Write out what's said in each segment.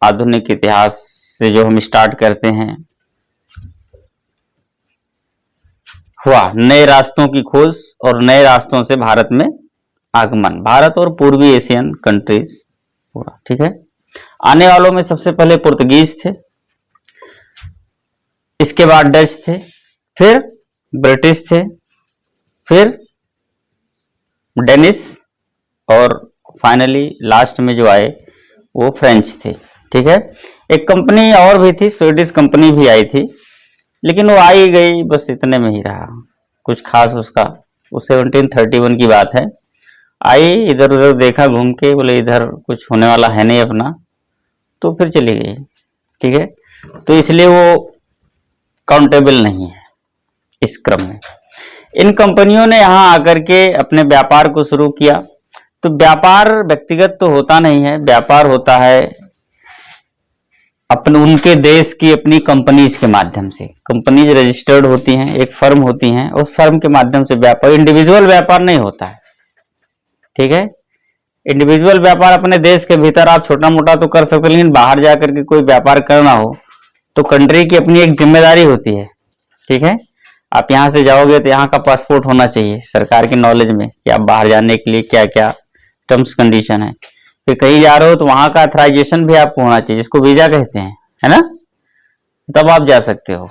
आधुनिक इतिहास से जो हम स्टार्ट करते हैं, हुआ नए रास्तों की खोज और नए रास्तों से भारत में आगमन, भारत और पूर्वी एशियन कंट्रीज हुआ। ठीक है, आने वालों में सबसे पहले पुर्तगीज थे, इसके बाद डच थे, फिर ब्रिटिश थे, फिर डेनिश और फाइनली लास्ट में जो आए वो फ्रेंच थे। ठीक है, एक कंपनी और भी थी, स्वीडिश कंपनी भी आई थी, लेकिन वो आई गई, बस इतने में ही रहा, कुछ खास उसका। वो 1731 की बात है, आई, इधर उधर देखा घूम के, बोले इधर कुछ होने वाला है नहीं अपना, तो फिर चली गई। ठीक है, तो इसलिए वो काउंटेबल नहीं है इस क्रम में। इन कंपनियों ने यहाँ आकर के अपने व्यापार को शुरू किया। तो व्यापार व्यक्तिगत तो होता नहीं है, व्यापार होता है अपने उनके देश की अपनी कंपनीज के माध्यम से। कंपनीज रजिस्टर्ड होती हैं, एक फर्म होती हैं, उस फर्म के माध्यम से व्यापार, इंडिविजुअल व्यापार नहीं होता है। ठीक है, इंडिविजुअल व्यापार अपने देश के भीतर आप छोटा मोटा तो कर सकते, लेकिन बाहर जाकर के कोई व्यापार करना हो तो कंट्री की अपनी एक जिम्मेदारी होती है। ठीक है, आप यहाँ से जाओगे तो यहाँ का पासपोर्ट होना चाहिए सरकार की नॉलेज में कि आप बाहर जाने के लिए क्या क्या टर्म्स कंडीशन है। फिर कहीं जा रहे हो तो वहां का अथराइजेशन भी आपको होना चाहिए, जिसको वीजा कहते हैं, है ना, तब आप जा सकते हो।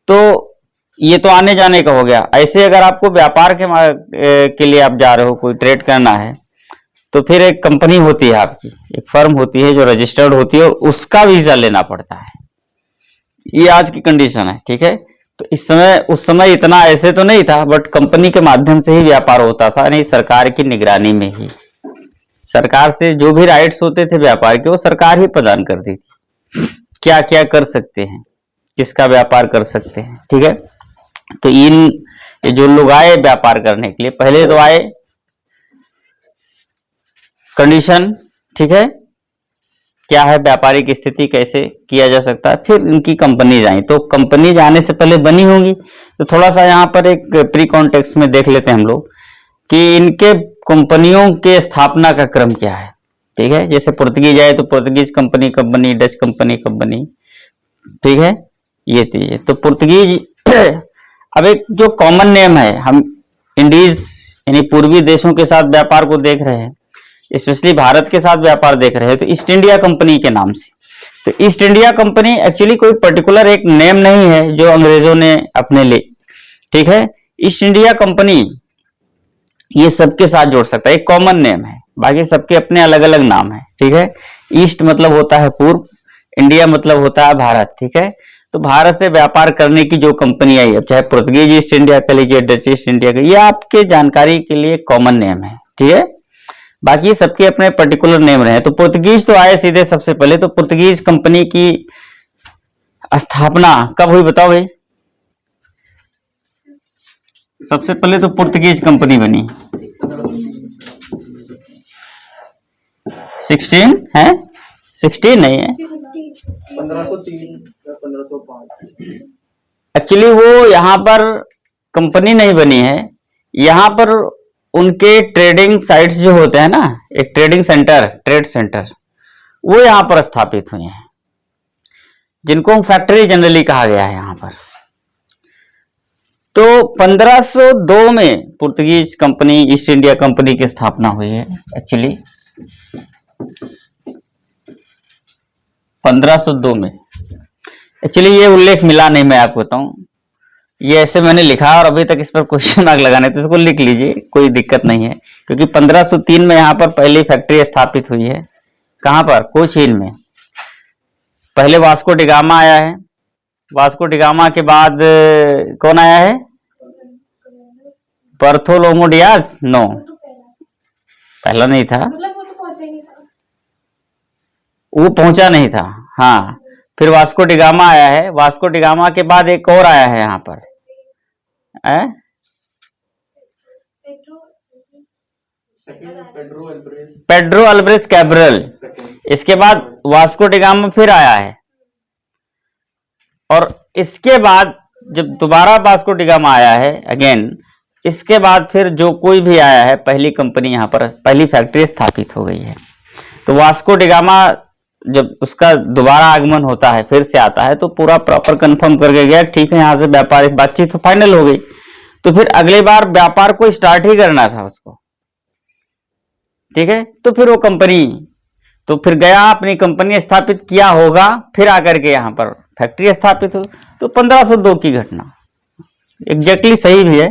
तो ये तो आने जाने का हो गया। ऐसे अगर आपको व्यापार के लिए आप जा रहे हो, कोई ट्रेड करना है, तो फिर एक कंपनी होती है आपकी, एक फर्म होती है जो रजिस्टर्ड होती है, और उसका वीजा लेना पड़ता है। ये आज की कंडीशन है। ठीक है, तो इस समय, उस समय इतना ऐसे तो नहीं था, बट कंपनी के माध्यम से ही व्यापार होता था, नहीं सरकार की निगरानी में ही। सरकार से जो भी राइट्स होते थे व्यापार के, वो सरकार ही प्रदान करती थी, क्या क्या कर सकते हैं, किसका व्यापार कर सकते हैं। ठीक है, तो ये जो लोग आए व्यापार करने के लिए, पहले तो आए कंडीशन, ठीक है, क्या है व्यापारिक स्थिति, कैसे किया जा सकता है, फिर इनकी कंपनीज आई। तो कंपनीज आने से पहले बनी होंगी, तो थोड़ा सा यहाँ पर एक प्री कॉन्टेक्स्ट में देख लेते हैं हम लोग कि इनके कंपनियों के स्थापना का क्रम क्या है। ठीक है, जैसे पुर्तगीज आए तो पुर्तगीज कंपनी कब बनी, डच कंपनी कब बनी। ठीक है, ये चीज। तो पुर्तगीज अब एक जो कॉमन नेम है, हम इंडीज यानी पूर्वी देशों के साथ व्यापार को देख रहे हैं, स्पेशली भारत के साथ व्यापार देख रहे हैं, तो ईस्ट इंडिया कंपनी के नाम से। तो ईस्ट इंडिया कंपनी एक्चुअली कोई पर्टिकुलर एक नेम नहीं है जो अंग्रेजों ने अपने लिए। ठीक है, ईस्ट इंडिया कंपनी ये सबके साथ जोड़ सकता है, एक कॉमन नेम है, बाकी सबके अपने अलग अलग नाम है। ठीक है, ईस्ट मतलब होता है पूर्व, इंडिया मतलब होता है भारत। ठीक है, तो भारत से व्यापार करने की जो कंपनी आई, अब चाहे पुर्तगीज ईस्ट इंडिया कह लीजिए, डच ईस्ट इंडिया का, ये आपके जानकारी के लिए कॉमन नेम है। ठीक है, बाकी सबके अपने पर्टिकुलर नेम रहे। तो पुर्तगीज तो आए सीधे सबसे पहले। तो पुर्तगीज कंपनी की स्थापना कब हुई बताओ भाई? सबसे पहले तो पुर्तगीज कंपनी बनी 16 है, 16 नहीं है, 1503 या 1505। एक्चुअली वो यहाँ पर कंपनी नहीं बनी है, यहाँ पर उनके ट्रेडिंग साइट्स जो होते हैं ना, एक ट्रेडिंग सेंटर, ट्रेड सेंटर, वो यहाँ पर स्थापित हुए हैं, जिनको फैक्ट्री जनरली कहा गया है यहाँ पर। तो 1502 में Portuguese company, east India Company की स्थापना हुई है। एक्चुअली 1502 में एक्चुअली ये उल्लेख मिला नहीं, मैं आपको बताऊं, ये ऐसे मैंने लिखा और अभी तक इस पर क्वेश्चन मार्क लगाने, तो इसको लिख लीजिए, कोई दिक्कत नहीं है, क्योंकि 1503 में यहाँ पर पहली फैक्ट्री स्थापित हुई है। कहाँ पर? कोचीन में। पहले वास्को डिगामा आया है, वास्को डिगामा के बाद कौन आया है? बर्थोलोमो डियाज? नो, पहला नहीं था, वो पहुंचा नहीं था। हाँ, फिर वास्को डिगामा आया है, वास्को डिगामा के बाद एक और आया है यहाँ पर, पेड्रो अल्ब्रेस कैब्रल। इसके बाद वास्को डिगामा फिर आया है, और इसके बाद जब दोबारा वास्को डिगामा आया है अगेन, इसके बाद फिर जो कोई भी आया है, पहली कंपनी यहाँ पर, पहली फैक्ट्री स्थापित हो गई है। तो वास्को डिगामा जब उसका दोबारा आगमन होता है, फिर से आता है, तो पूरा प्रॉपर कंफर्म करके गया ठीक है यहाँ से व्यापारिक बातचीत तो फाइनल हो गई, तो फिर अगली बार व्यापार को स्टार्ट ही करना था उसको, ठीक है। तो फिर वो कंपनी, तो फिर गया अपनी कंपनी स्थापित किया होगा, फिर आकर के यहाँ पर फैक्ट्री स्थापित हो, तो 1502 की घटना एग्जैक्टली सही भी है।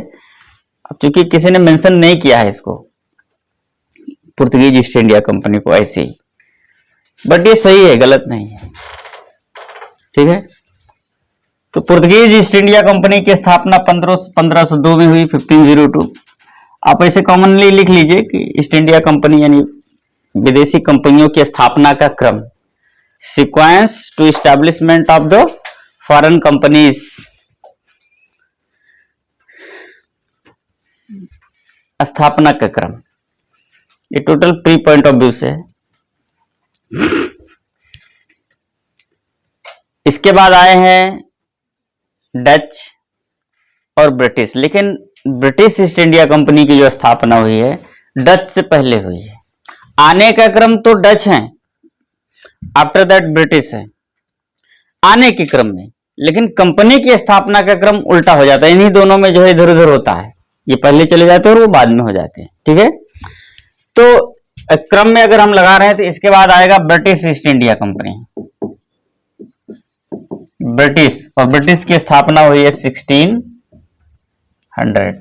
अब चूंकि किसी ने मेंशन नहीं किया है इसको, पुर्तगाली ईस्ट इंडिया कंपनी को ऐसे ही, बट ये सही है, गलत नहीं है, ठीक है। तो पुर्तगाली ईस्ट इंडिया कंपनी की स्थापना 1502 में हुई, 1502। आप ऐसे कॉमनली लिख लीजिए कि ईस्ट इंडिया कंपनी यानी विदेशी कंपनियों की स्थापना का क्रम, sequence to establishment of the foreign companies, स्थापना का क्रम, ये total pre point of view से है। इसके बाद आए हैं डच और ब्रिटिश, लेकिन ब्रिटिश ईस्ट इंडिया कंपनी की जो स्थापना हुई है डच से पहले हुई है। आने का क्रम तो डच है, आफ्टर दैट ब्रिटिश है आने के क्रम में, लेकिन कंपनी की स्थापना का क्रम उल्टा हो जाता है, इन्हीं दोनों में जो है इधर उधर होता है, ये पहले चले जाते हैं और वो बाद में हो जाते हैं, ठीक है। तो क्रम में अगर हम लगा रहे हैं तो इसके बाद आएगा British east India company, British, और ब्रिटिश की स्थापना हुई है 1600,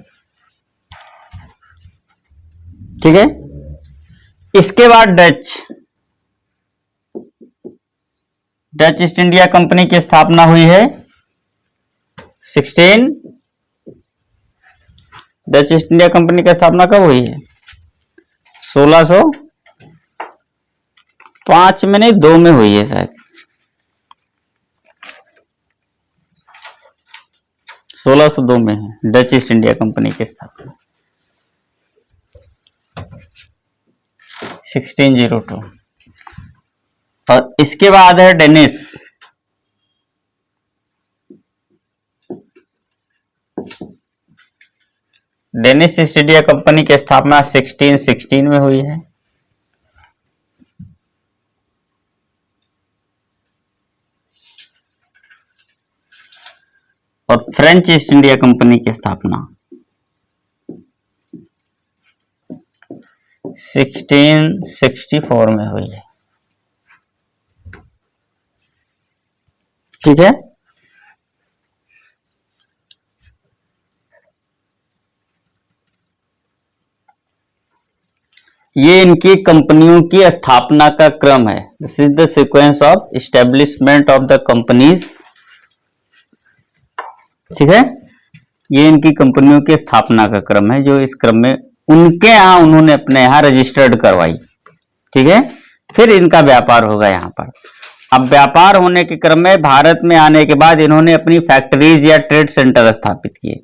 ठीक है। इसके बाद डच ईस्ट इंडिया कंपनी की स्थापना हुई है 16, डच ईस्ट इंडिया कंपनी की स्थापना कब हुई है? 1605 में नहीं 2 में हुई है शायद, 1602 में है डच ईस्ट इंडिया कंपनी की स्थापना, 1602। और इसके बाद है Danish, Danish East India Company की स्थापना 1616 में हुई है। और फ्रेंच ईस्ट इंडिया कंपनी की स्थापना 1664 में हुई है, ठीक है। ये इनकी कंपनियों की स्थापना का क्रम है, this is the sequence of establishment of the companies, ठीक है। ये इनकी कंपनियों की स्थापना का क्रम है, जो इस क्रम में उनके यहां उन्होंने अपने यहां रजिस्टर्ड करवाई, ठीक है। फिर इनका व्यापार होगा यहां पर। अब व्यापार होने के क्रम में भारत में आने के बाद इन्होंने अपनी फैक्ट्रीज या ट्रेड सेंटर स्थापित किए।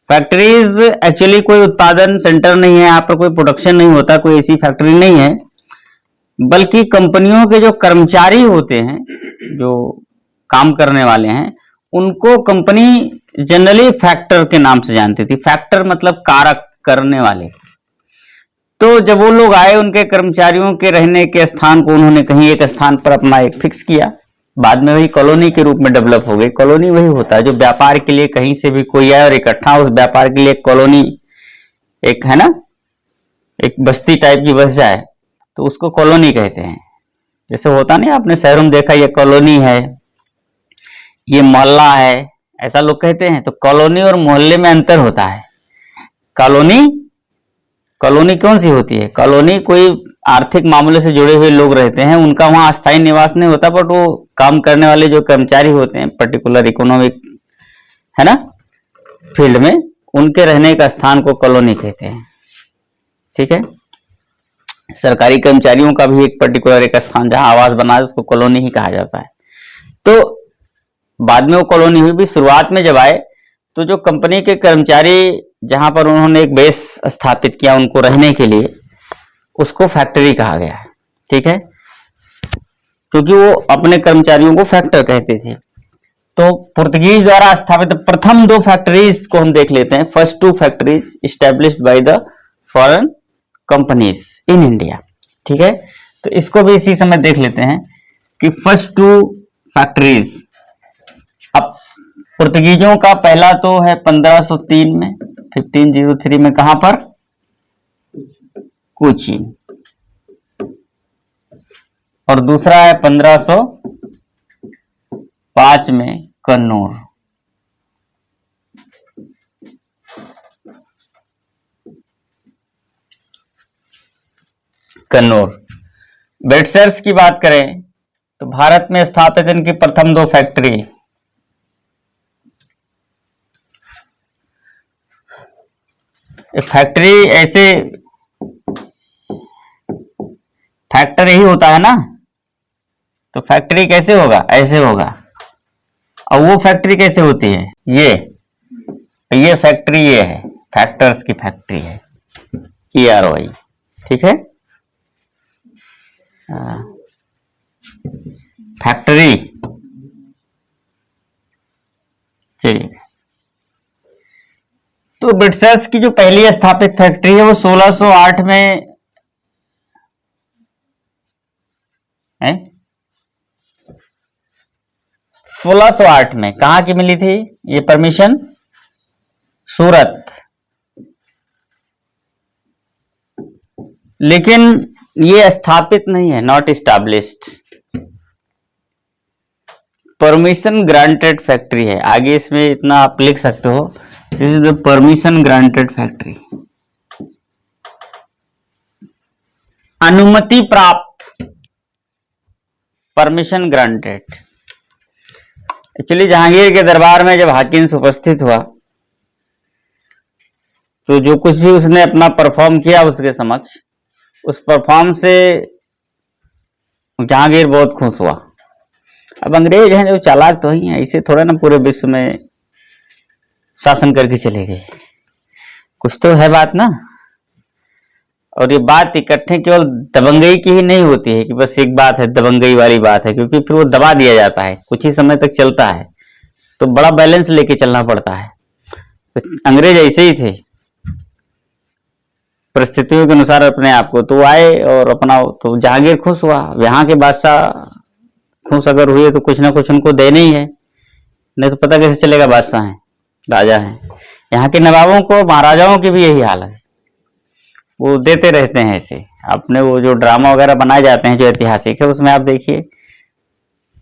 फैक्ट्रीज एक्चुअली कोई उत्पादन सेंटर नहीं है, यहाँ पर कोई प्रोडक्शन नहीं होता, कोई ऐसी फैक्ट्री नहीं है, बल्कि कंपनियों के जो कर्मचारी होते हैं, जो काम करने वाले हैं, उनको कंपनी जनरली फैक्टर के नाम से जानती थी। फैक्टर मतलब कारक, करने वाले। तो जब वो लोग आए, उनके कर्मचारियों के रहने के स्थान को उन्होंने कहीं एक स्थान पर अपना एक फिक्स किया, बाद में वही कॉलोनी के रूप में डेवलप हो गई। कॉलोनी वही होता है जो व्यापार के लिए कहीं से भी कोई आए और इकट्ठा उस व्यापार के लिए कॉलोनी, एक है ना, एक बस्ती टाइप की बस जाए तो उसको कॉलोनी कहते हैं। जैसे होता नहीं, आपने शहरों में देखा ये कॉलोनी है, ये मोहल्ला है, ऐसा लोग कहते हैं। तो कॉलोनी और मोहल्ले में अंतर होता है। कॉलोनी कौन सी होती है? कॉलोनी कोई आर्थिक मामले से जुड़े हुए लोग रहते हैं, उनका वहां अस्थायी निवास नहीं होता, बट वो काम करने वाले जो कर्मचारी होते हैं पर्टिकुलर इकोनॉमिक, है ना, फील्ड में, उनके रहने का स्थान को कॉलोनी कहते हैं, ठीक है। सरकारी कर्मचारियों का भी एक पर्टिकुलर एक स्थान जहां आवास बना है उसको कॉलोनी ही कहा जाता है। तो बाद में वो कॉलोनी हुई भी। शुरुआत में जब आए तो जो कंपनी के कर्मचारी जहां पर उन्होंने एक बेस स्थापित किया उनको रहने के लिए, उसको फैक्ट्री कहा गया है, ठीक है, क्योंकि वो अपने कर्मचारियों को फैक्टर कहते थे। तो पुर्तगीज द्वारा स्थापित प्रथम 2 फैक्ट्रीज को हम देख लेते हैं। First 2 factories established by the foreign companies in India, ठीक है। तो इसको भी इसी समय देख लेते हैं कि फर्स्ट टू फैक्ट्रीज। अब पुर्तगीजों का पहला तो है 1503 में, 1503 में कहां पर? कोचीन। और दूसरा है 1505 में कन्नूर। कन्नूर। ब्रिटिशर्स की बात करें तो भारत में स्थापित इनकी प्रथम 2 फैक्ट्री, फैक्ट्री ऐसे फैक्टर ही होता है ना, तो फैक्ट्री कैसे होगा? ऐसे होगा। और वो फैक्ट्री कैसे होती है? ये फैक्ट्री ये है, फैक्टर्स की फैक्ट्री है, EROI। ठीक है, फैक्ट्री। चलिए, तो ब्रिटिशर्स की जो पहली स्थापित फैक्ट्री है वो 1608 में है। 1608 में कहां की मिली थी ये परमिशन? सूरत। लेकिन ये स्थापित नहीं है, not established, permission granted factory है। आगे इसमें इतना आप लिख सकते हो, this is the permission granted factory, अनुमति प्राप्त, परमिशन ग्रांटेड। एक्चुअली जहांगीर के दरबार में जब हाकिम्स उपस्थित हुआ तो जो कुछ भी उसने अपना परफॉर्म किया उसके समक्ष, उस परफॉर्म से जहांगीर बहुत खुश हुआ। अब अंग्रेज हैं जो चालाक तो ही हैं, इसे थोड़ा ना पूरे विश्व में शासन करके चले गए, कुछ तो है बात ना। और ये बात इकट्ठे केवल दबंगई की ही नहीं होती है कि बस एक बात है दबंगई वाली बात है, क्योंकि फिर वो दबा दिया जाता है, कुछ ही समय तक चलता है, तो बड़ा बैलेंस लेके चलना पड़ता है। तो अंग्रेज ऐसे ही थे, परिस्थितियों के अनुसार अपने आप को, तो आए और अपना, तो जहांगीर खुश हुआ। यहाँ के बादशाह खुश अगर हुए तो कुछ ना कुछ उनको देना ही है, नहीं तो पता कैसे चलेगा बादशाह हैं, राजा हैं। यहाँ के नवाबों को, महाराजाओं की भी यही हाल है, वो देते रहते हैं ऐसे। अपने वो जो ड्रामा वगैरह बनाए जाते हैं जो ऐतिहासिक है, उसमें आप देखिए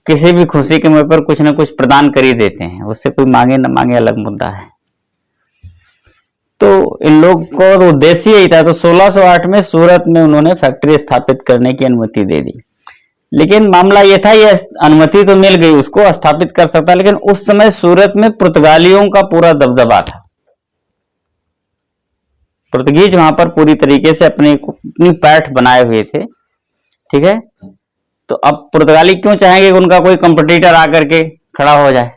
किसी भी खुशी के मौके पर कुछ ना कुछ प्रदान कर ही देते हैं, उससे कोई मांगे न मांगे अलग मुद्दा है। तो इन लोग को उद्देश्य यही था। तो 1608 में सूरत में उन्होंने फैक्ट्री स्थापित करने की अनुमति दे दी। लेकिन मामला यह था, ये अनुमति तो मिल गई, उसको स्थापित कर सकता, लेकिन उस समय सूरत में पुर्तगालियों का पूरा दबदबा था। पुर्तगीज वहां पर पूरी तरीके से अपनी पैठ बनाए हुए थे। ठीक है, तो अब पुर्तगाली क्यों चाहेंगे कि उनका कोई कंपटीटर आकर के खड़ा हो जाए?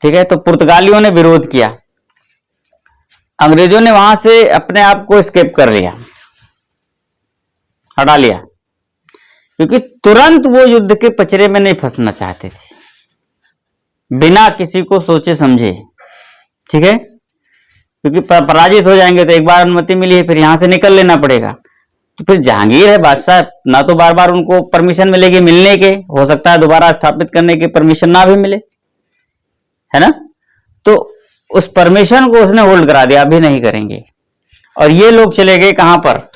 ठीक है, तो पुर्तगालियों ने विरोध किया, अंग्रेजों ने वहां से अपने आप को एस्केप कर लिया, हटा लिया, क्योंकि तुरंत वो युद्ध के पचड़े में नहीं फंसना चाहते थे, बिना किसी को सोचे समझे। ठीक है, क्योंकि पराजित हो जाएंगे तो एक बार अनुमति मिली है, फिर यहां से निकल लेना पड़ेगा। तो फिर जहांगीर है बादशाह, ना तो बार बार उनको परमिशन मिलेगी मिलने के, हो सकता है दोबारा स्थापित करने की परमिशन ना भी मिले, है ना। तो उस परमिशन को उसने होल्ड करा दिया, अभी नहीं करेंगे। और ये लोग चले गए कहां पर?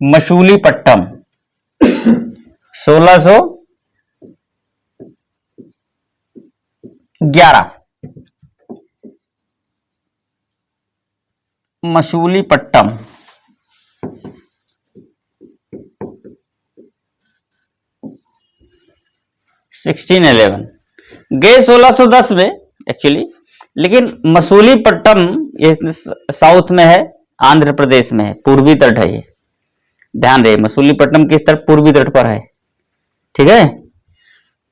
मछलीपट्टनम। 1611 मछलीपट्टनम। 1611 गए 1610 में एक्चुअली, लेकिन मछलीपट्टनम ये साउथ में है, आंध्र प्रदेश में है, पूर्वी तट है ये, ध्यान रहे। मछलीपट्टनम किस तरफ? पूर्वी तट पर है। ठीक है,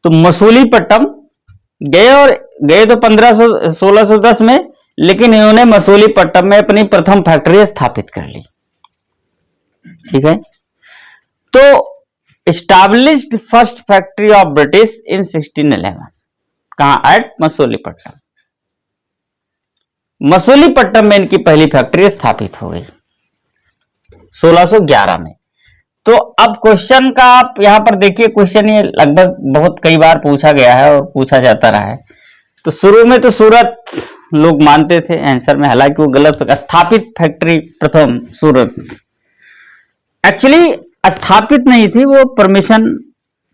तो मछलीपट्टनम गए, और गए तो 1610 में, लेकिन इन्होंने मछलीपट्टनम में अपनी प्रथम फैक्ट्री स्थापित कर ली। ठीक है, तो established first factory of British in 1611, कहां? एट मछलीपट्टनम। मछलीपट्टनम में इनकी पहली फैक्ट्री स्थापित हो गई 1611 में। तो अब क्वेश्चन का आप यहां पर देखिए, क्वेश्चन ये लगभग बहुत कई बार पूछा गया है और पूछा जाता रहा है। तो शुरू में तो सूरत लोग मानते थे आंसर में, हालांकि वो गलत। स्थापित फैक्ट्री प्रथम सूरत, एक्चुअली स्थापित नहीं थी वो, परमिशन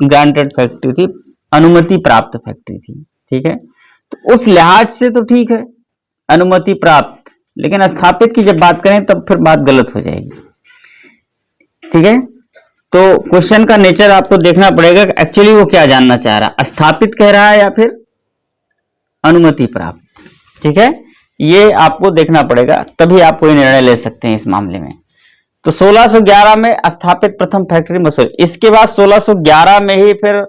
ग्रांटेड फैक्ट्री थी, अनुमति प्राप्त फैक्ट्री थी। ठीक है, तो उस लिहाज से तो ठीक है, अनुमति प्राप्त, लेकिन स्थापित की जब बात करें तब फिर बात गलत हो जाएगी। ठीक है, तो क्वेश्चन का नेचर आपको देखना पड़ेगा कि एक्चुअली वो क्या जानना चाह रहा है, स्थापित कह रहा है या फिर अनुमति प्राप्त। ठीक है, ये आपको देखना पड़ेगा, तभी आप कोई निर्णय ले सकते हैं इस मामले में। तो 1611 में स्थापित प्रथम फैक्ट्री मसूरी। इसके बाद 1611 में ही फिर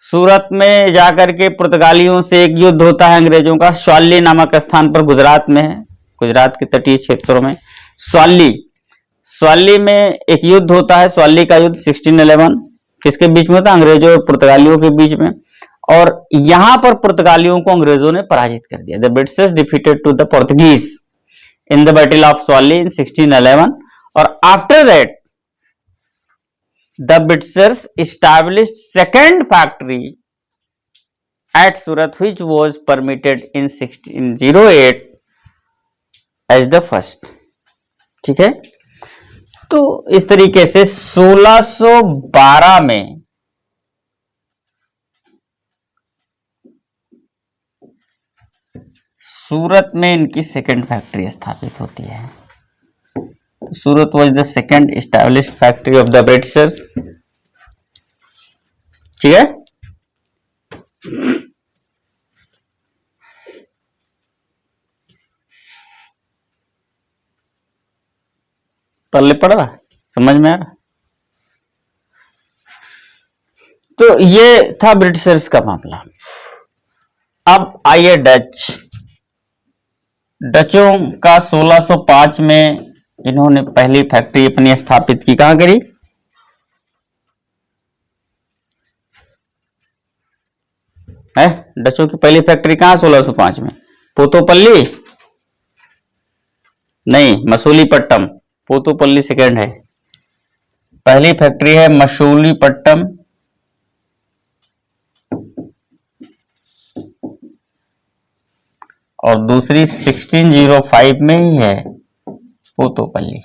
सूरत में जाकर के पुर्तगालियों से एक युद्ध होता है अंग्रेजों का, स्वाली नामक स्थान पर, गुजरात में है, गुजरात के तटीय क्षेत्रों में स्वाली में एक युद्ध होता है, स्वाली का युद्ध 1611। किसके बीच में होता है? अंग्रेजों और पुर्तगालियों के बीच में। और यहां पर पुर्तगालियों को अंग्रेजों ने पराजित कर दिया। The Britishers defeated to the Portuguese in the battle of Swally in 1611। और after that the Britishers established second factory at Surat, which was permitted in 1608 as the first। ठीक है, तो इस तरीके से 1612 में सूरत में इनकी सेकेंड फैक्ट्री स्थापित होती है। सूरत was the second established factory of the Britishers। ठीक है, पल्ले पड़ रहा, समझ में आ रहा। तो ये था ब्रिटिशर्स का मामला। अब आइए डचों का 1605 में इन्होंने पहली फैक्ट्री अपनी स्थापित की। कहां करी? है डचों की पहली फैक्ट्री कहां? 1605 में पोतोपल्ली नहीं, मसूलीपट्टम। पोतोपल्ली सेकेंड है, पहली फैक्ट्री है मसूलीपट्टम। और दूसरी 1605 में ही है, पोतोपल्ली।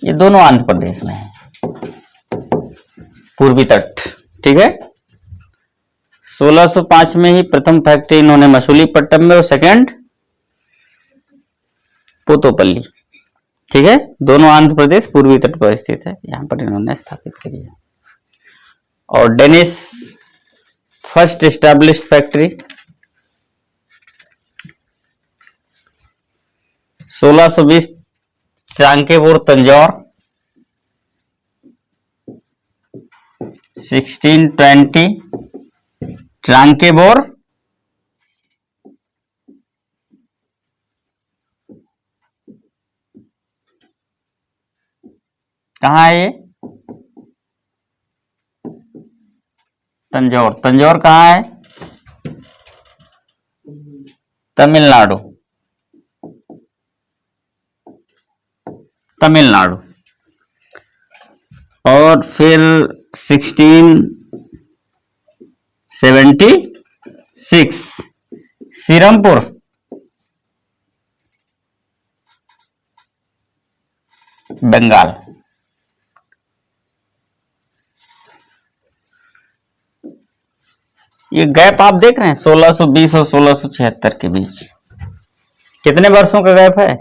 ये दोनों आंध्र प्रदेश में है, पूर्वी तट। ठीक है, 1605 में ही प्रथम फैक्ट्री इन्होंने मसूलीपट्टम में और सेकंड पोतोपल्ली। ठीक है, दोनों आंध्र प्रदेश पूर्वी तट पर स्थित है, यहां पर इन्होंने स्थापित करी है। और Danish first established factory 1620 Tranquebar Tanjore. 1620 Tranquebar कहाँ है ये? तंजौर। तंजौर कहाँ है? तमिलनाडु। तमिलनाडु। और फिर 1676 सीरमपुर। बंगाल। ये गैप आप देख रहे हैं 1620 और 1676 के बीच कितने वर्षों का गैप है?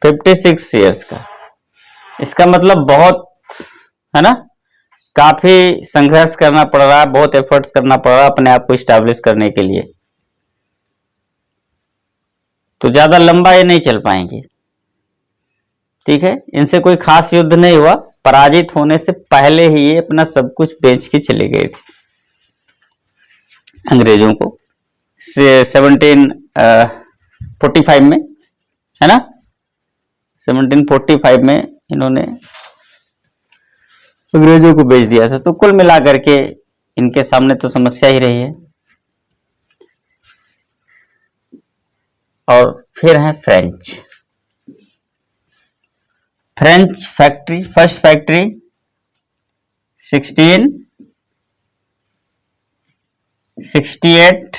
56 ईयर्स का। इसका मतलब बहुत है ना, काफी संघर्ष करना पड़ रहा है, बहुत एफर्ट्स करना पड़ रहा है अपने आप को स्टैब्लिश करने के लिए। तो ज्यादा लंबा ये नहीं चल पाएंगे। ठीक है, इनसे कोई खास युद्ध नहीं हुआ, पराजित होने से पहले ही ये अपना सब कुछ बेच के चले गए थे अंग्रेजों को। 1745 में है ना, 1745 में इन्होंने अंग्रेजों को बेच दिया था। तो कुल मिलाकर के इनके सामने तो समस्या ही रही है। और फिर है French. French factory, first factory 1668,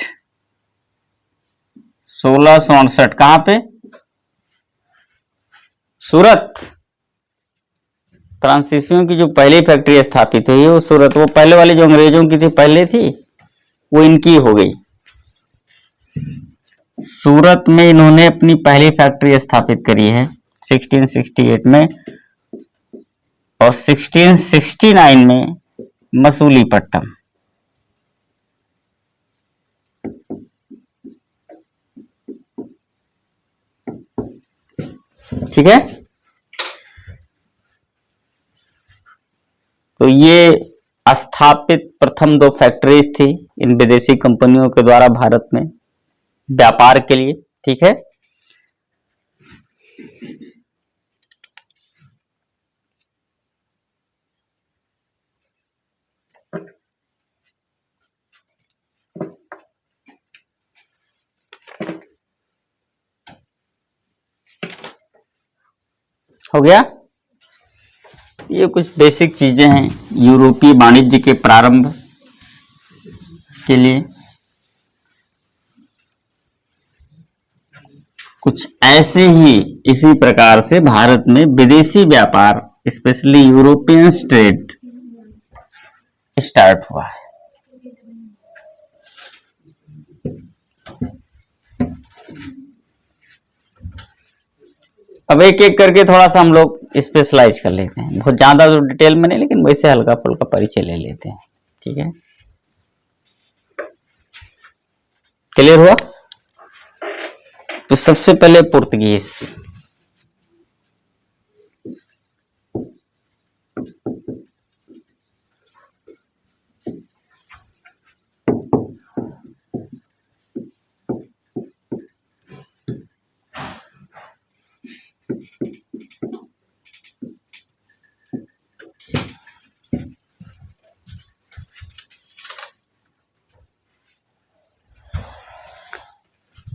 1659, कहां पे? सूरत। फ्रांसीसियों की जो पहली फैक्ट्री स्थापित हुई वो सूरत, वो पहले वाली जो अंग्रेजों की थी पहले थी, वो इनकी हो गई। सूरत में इन्होंने अपनी पहली फैक्ट्री स्थापित करी है 1668 में, और 1669 में मसूलीपट्टनम। ठीक है, तो ये स्थापित प्रथम 2 फैक्ट्रीज थी इन विदेशी कंपनियों के द्वारा भारत में व्यापार के लिए। ठीक है, हो गया। ये कुछ बेसिक चीजें हैं यूरोपीय वाणिज्य के प्रारंभ के लिए। कुछ ऐसे ही इसी प्रकार से भारत में विदेशी व्यापार, स्पेशली यूरोपियन ट्रेड स्टार्ट हुआ है। अब एक एक करके थोड़ा सा हम लोग स्पेशलाइज कर लेते हैं, बहुत ज्यादा तो डिटेल में नहीं, लेकिन वैसे हल्का फुल्का परिचय ले लेते हैं। ठीक है, क्लियर हुआ? तो सबसे पहले पुर्तगीज।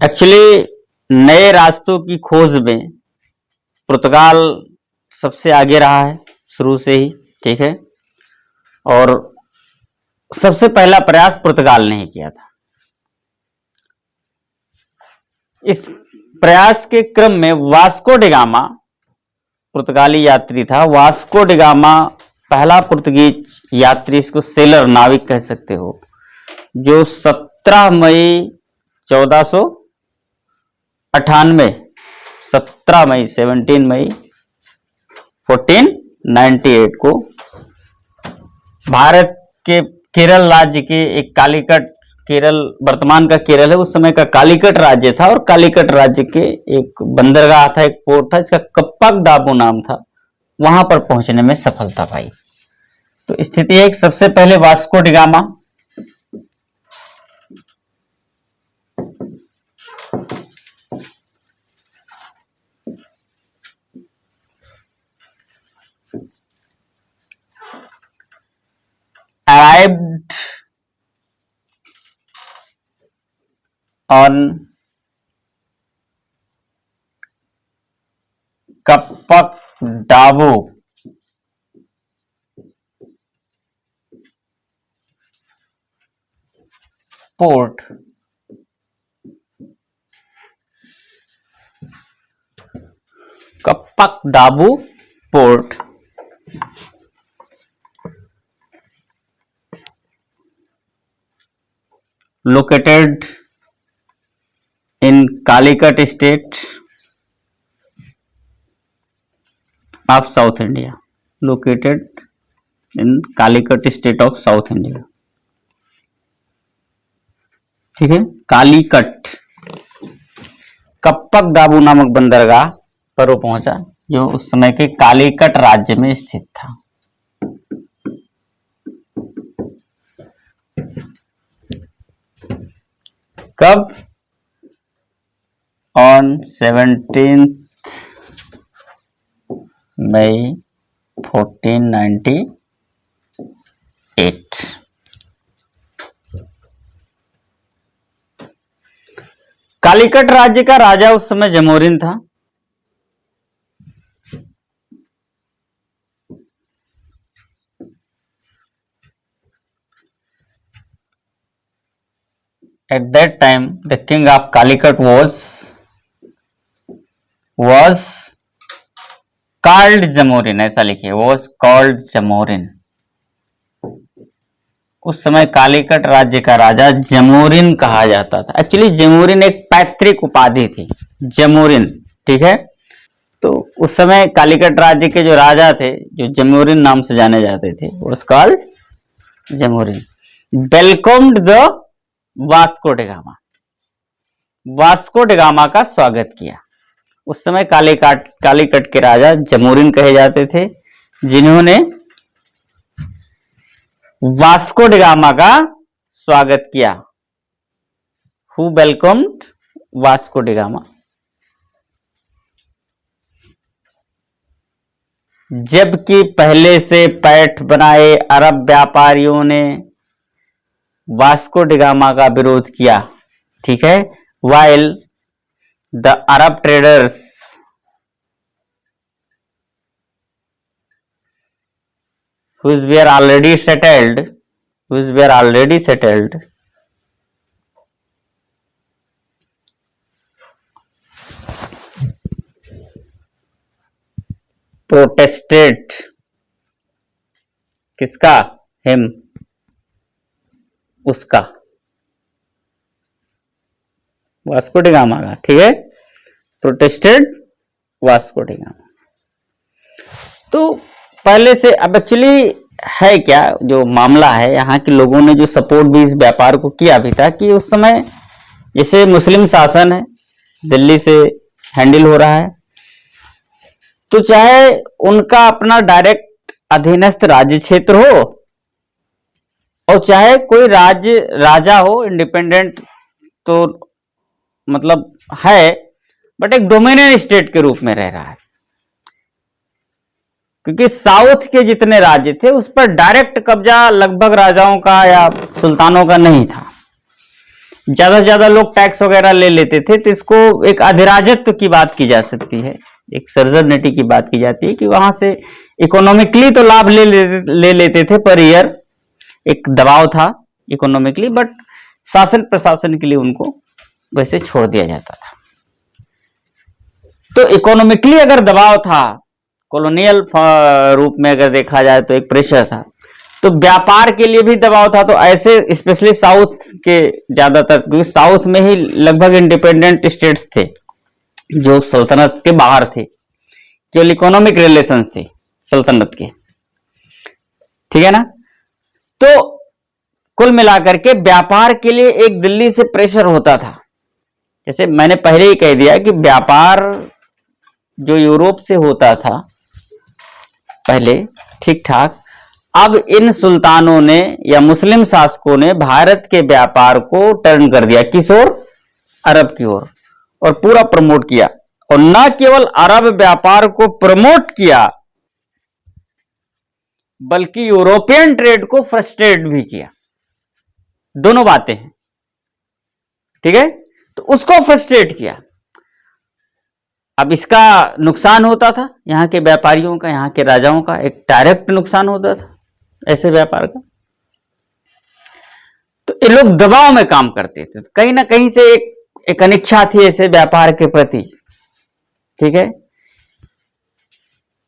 एक्चुअली नए रास्तों की खोज में पुर्तगाल सबसे आगे रहा है शुरू से ही। ठीक है, और सबसे पहला प्रयास पुर्तगाल ने ही किया था। इस प्रयास के क्रम में वास्को डी गामा पुर्तगाली यात्री था। वास्को डी गामा पहला पुर्तगीज यात्री, इसको सेलर नाविक कह सकते हो, जो 17 मई 17 मई 1498 को भारत के केरल राज्य के एक कालीकट, केरल वर्तमान का केरल है, उस समय का कालीकट राज्य था, और कालीकट राज्य के एक बंदरगाह था, एक पोर्ट था, इसका कप्पक डाबू नाम था, वहां पर पहुंचने में सफलता पाई। तो स्थिति है, सबसे पहले Vasco D gamma arrived on Kappak Dabu port Kappak Dabu port located in Calicut state of South India, located in Calicut state of South India। ठीक है, कालीकट कप्पक डाबू नामक बंदरगाह पर वो पहुंचा, जो उस समय के कालीकट राज्य में स्थित था। कब? ऑन 17 मई 1498। कालीकट राज्य का राजा उस समय जमोरिन था। At that time, the king of Calicut was called Jamorin, ऐसा लिखिए, was called Jamorin। उस समय कालीकट राज्य का राजा जमोरिन कहा जाता था। एक्चुअली जमोरिन एक पैतृक उपाधि थी, जमोरिन, ठीक है। तो उस समय कालीकट राज्य के जो राजा थे, जो जमोरिन नाम से जाने जाते थे, was called Zamorin. Welcomed the Vasco da Gama, Vasco da Gama का स्वागत किया। उस समय कालीकट के राजा जमोरिन कहे जाते थे, जिन्होंने वास्को ड गामा का स्वागत किया। Who welcomed Vasco da Gama. जबकि पहले से पैठ बनाए अरब व्यापारियों ने वास्को ड गामा का विरोध किया, ठीक है। While the Arab traders which were already settled protested, किसका? him, उसका, वास्को ड गामा का, ठीक है। Protested Vasco da Gama. तो पहले से, अब एक्चुअली है क्या जो मामला है, यहाँ के लोगों ने जो सपोर्ट भी इस व्यापार को किया भी था कि उस समय जैसे मुस्लिम शासन है, दिल्ली से हैंडल हो रहा है, तो चाहे उनका अपना डायरेक्ट अधीनस्थ राज्य क्षेत्र हो और चाहे कोई राजा हो, इंडिपेंडेंट तो मतलब है, बट एक डोमिनेंट स्टेट के रूप में रह रहा है, क्योंकि साउथ के जितने राज्य थे उस पर डायरेक्ट कब्जा लगभग राजाओं का या सुल्तानों का नहीं था। ज्यादा से ज्यादा लोग टैक्स वगैरह ले लेते थे, तो इसको एक अधिराजत्व की बात की जा सकती है, एक सर्जनिटी की बात की जाती है कि वहां से इकोनॉमिकली तो लाभ ले लेते थे, पर ईयर एक दबाव था इकोनॉमिकली, बट शासन प्रशासन के लिए उनको वैसे छोड़ दिया जाता था। तो इकोनॉमिकली अगर दबाव था, कॉलोनियल रूप में अगर देखा जाए तो एक प्रेशर था, तो व्यापार के लिए भी दबाव था। तो ऐसे स्पेशली साउथ के ज्यादातर, क्योंकि साउथ में ही लगभग इंडिपेंडेंट स्टेट्स थे जो सल्तनत के बाहर थे, केवल इकोनॉमिक रिलेशंस थे सल्तनत के, ठीक है ना। तो कुल मिलाकर के व्यापार के लिए एक दिल्ली से प्रेशर होता था। जैसे मैंने पहले ही कह दिया कि व्यापार जो यूरोप से होता था पहले ठीक ठाक, अब इन सुल्तानों ने या मुस्लिम शासकों ने भारत के व्यापार को टर्न कर दिया किस ओर? अरब की ओर, और पूरा प्रमोट किया। और न केवल अरब व्यापार को प्रमोट किया, बल्कि यूरोपियन ट्रेड को फ्रस्ट्रेट भी किया। दोनों बातें हैं, ठीक है। तो उसको फ्रस्ट्रेट किया। अब इसका नुकसान होता था यहाँ के व्यापारियों का, यहाँ के राजाओं का, एक डायरेक्ट नुकसान होता था ऐसे व्यापार का। तो ये लोग दबाव में काम करते थे, तो कहीं ना कहीं से एक अनिच्छा थी ऐसे व्यापार के प्रति, ठीक है,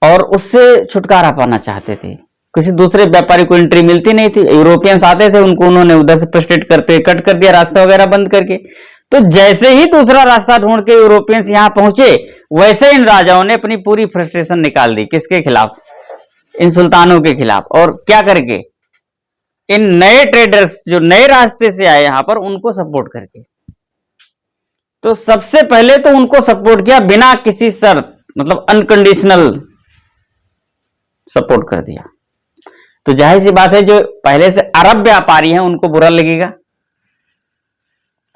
और उससे छुटकारा पाना चाहते थे। किसी दूसरे व्यापारी को एंट्री मिलती नहीं थी, यूरोपियंस आते थे, उनको उन्होंने उधर से फ्रस्ट्रेट करते कट कर दिया, रास्ता वगैरह बंद करके। तो जैसे ही दूसरा रास्ता ढूंढ के यूरोपियंस यहां पहुंचे, वैसे इन राजाओं ने अपनी पूरी फ्रस्ट्रेशन निकाल दी। किसके खिलाफ? इन सुल्तानों के खिलाफ। और क्या करके? इन नए ट्रेडर्स जो नए रास्ते से आए यहां पर, उनको सपोर्ट करके। तो सबसे पहले तो उनको सपोर्ट किया बिना किसी शर्त, मतलब अनकंडीशनल सपोर्ट कर दिया। तो जाहिर सी बात है जो पहले से अरब व्यापारी हैं उनको बुरा लगेगा,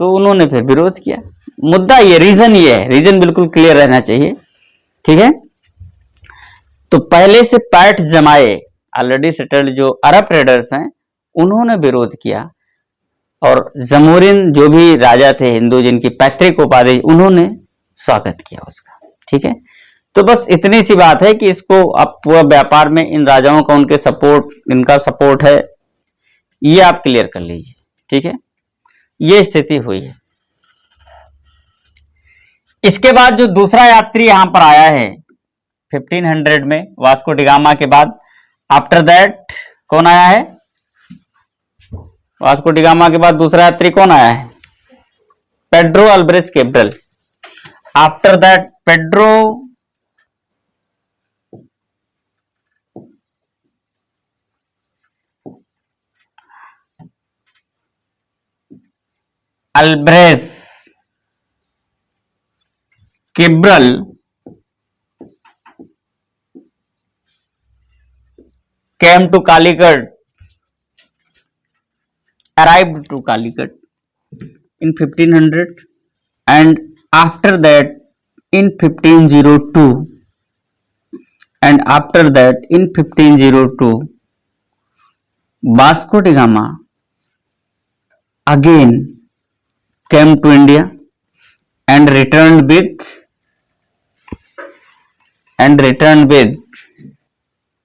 तो उन्होंने फिर विरोध किया। मुद्दा ये, रीजन ये है, रीजन बिल्कुल क्लियर रहना चाहिए, ठीक है। तो पहले से पैठ जमाए ऑलरेडी सेटल्ड जो अरब ट्रेडर्स हैं, उन्होंने विरोध किया, और जमोरिन जो भी राजा थे हिंदू, जिनकी पैतृक उपाधि, उन्होंने स्वागत किया उसका, ठीक है। तो बस इतनी सी बात है कि इसको आप पूरा व्यापार में इन राजाओं का, उनके सपोर्ट, इनका सपोर्ट है, ये आप क्लियर कर लीजिए, ठीक है। ये स्थिति हुई है। इसके बाद जो दूसरा यात्री यहां पर आया है 1500 में वास्को डी गामा के बाद, आफ्टर दैट कौन आया है? वास्को डी गामा के बाद दूसरा यात्री कौन आया है? Pedro Alvarez Cabral. After that Pedro Alvarez Cabral came to Calicut, arrived to Calicut in 1500, and after that in 1502, and after that in 1502 Vasco da Gama again came to India and returned with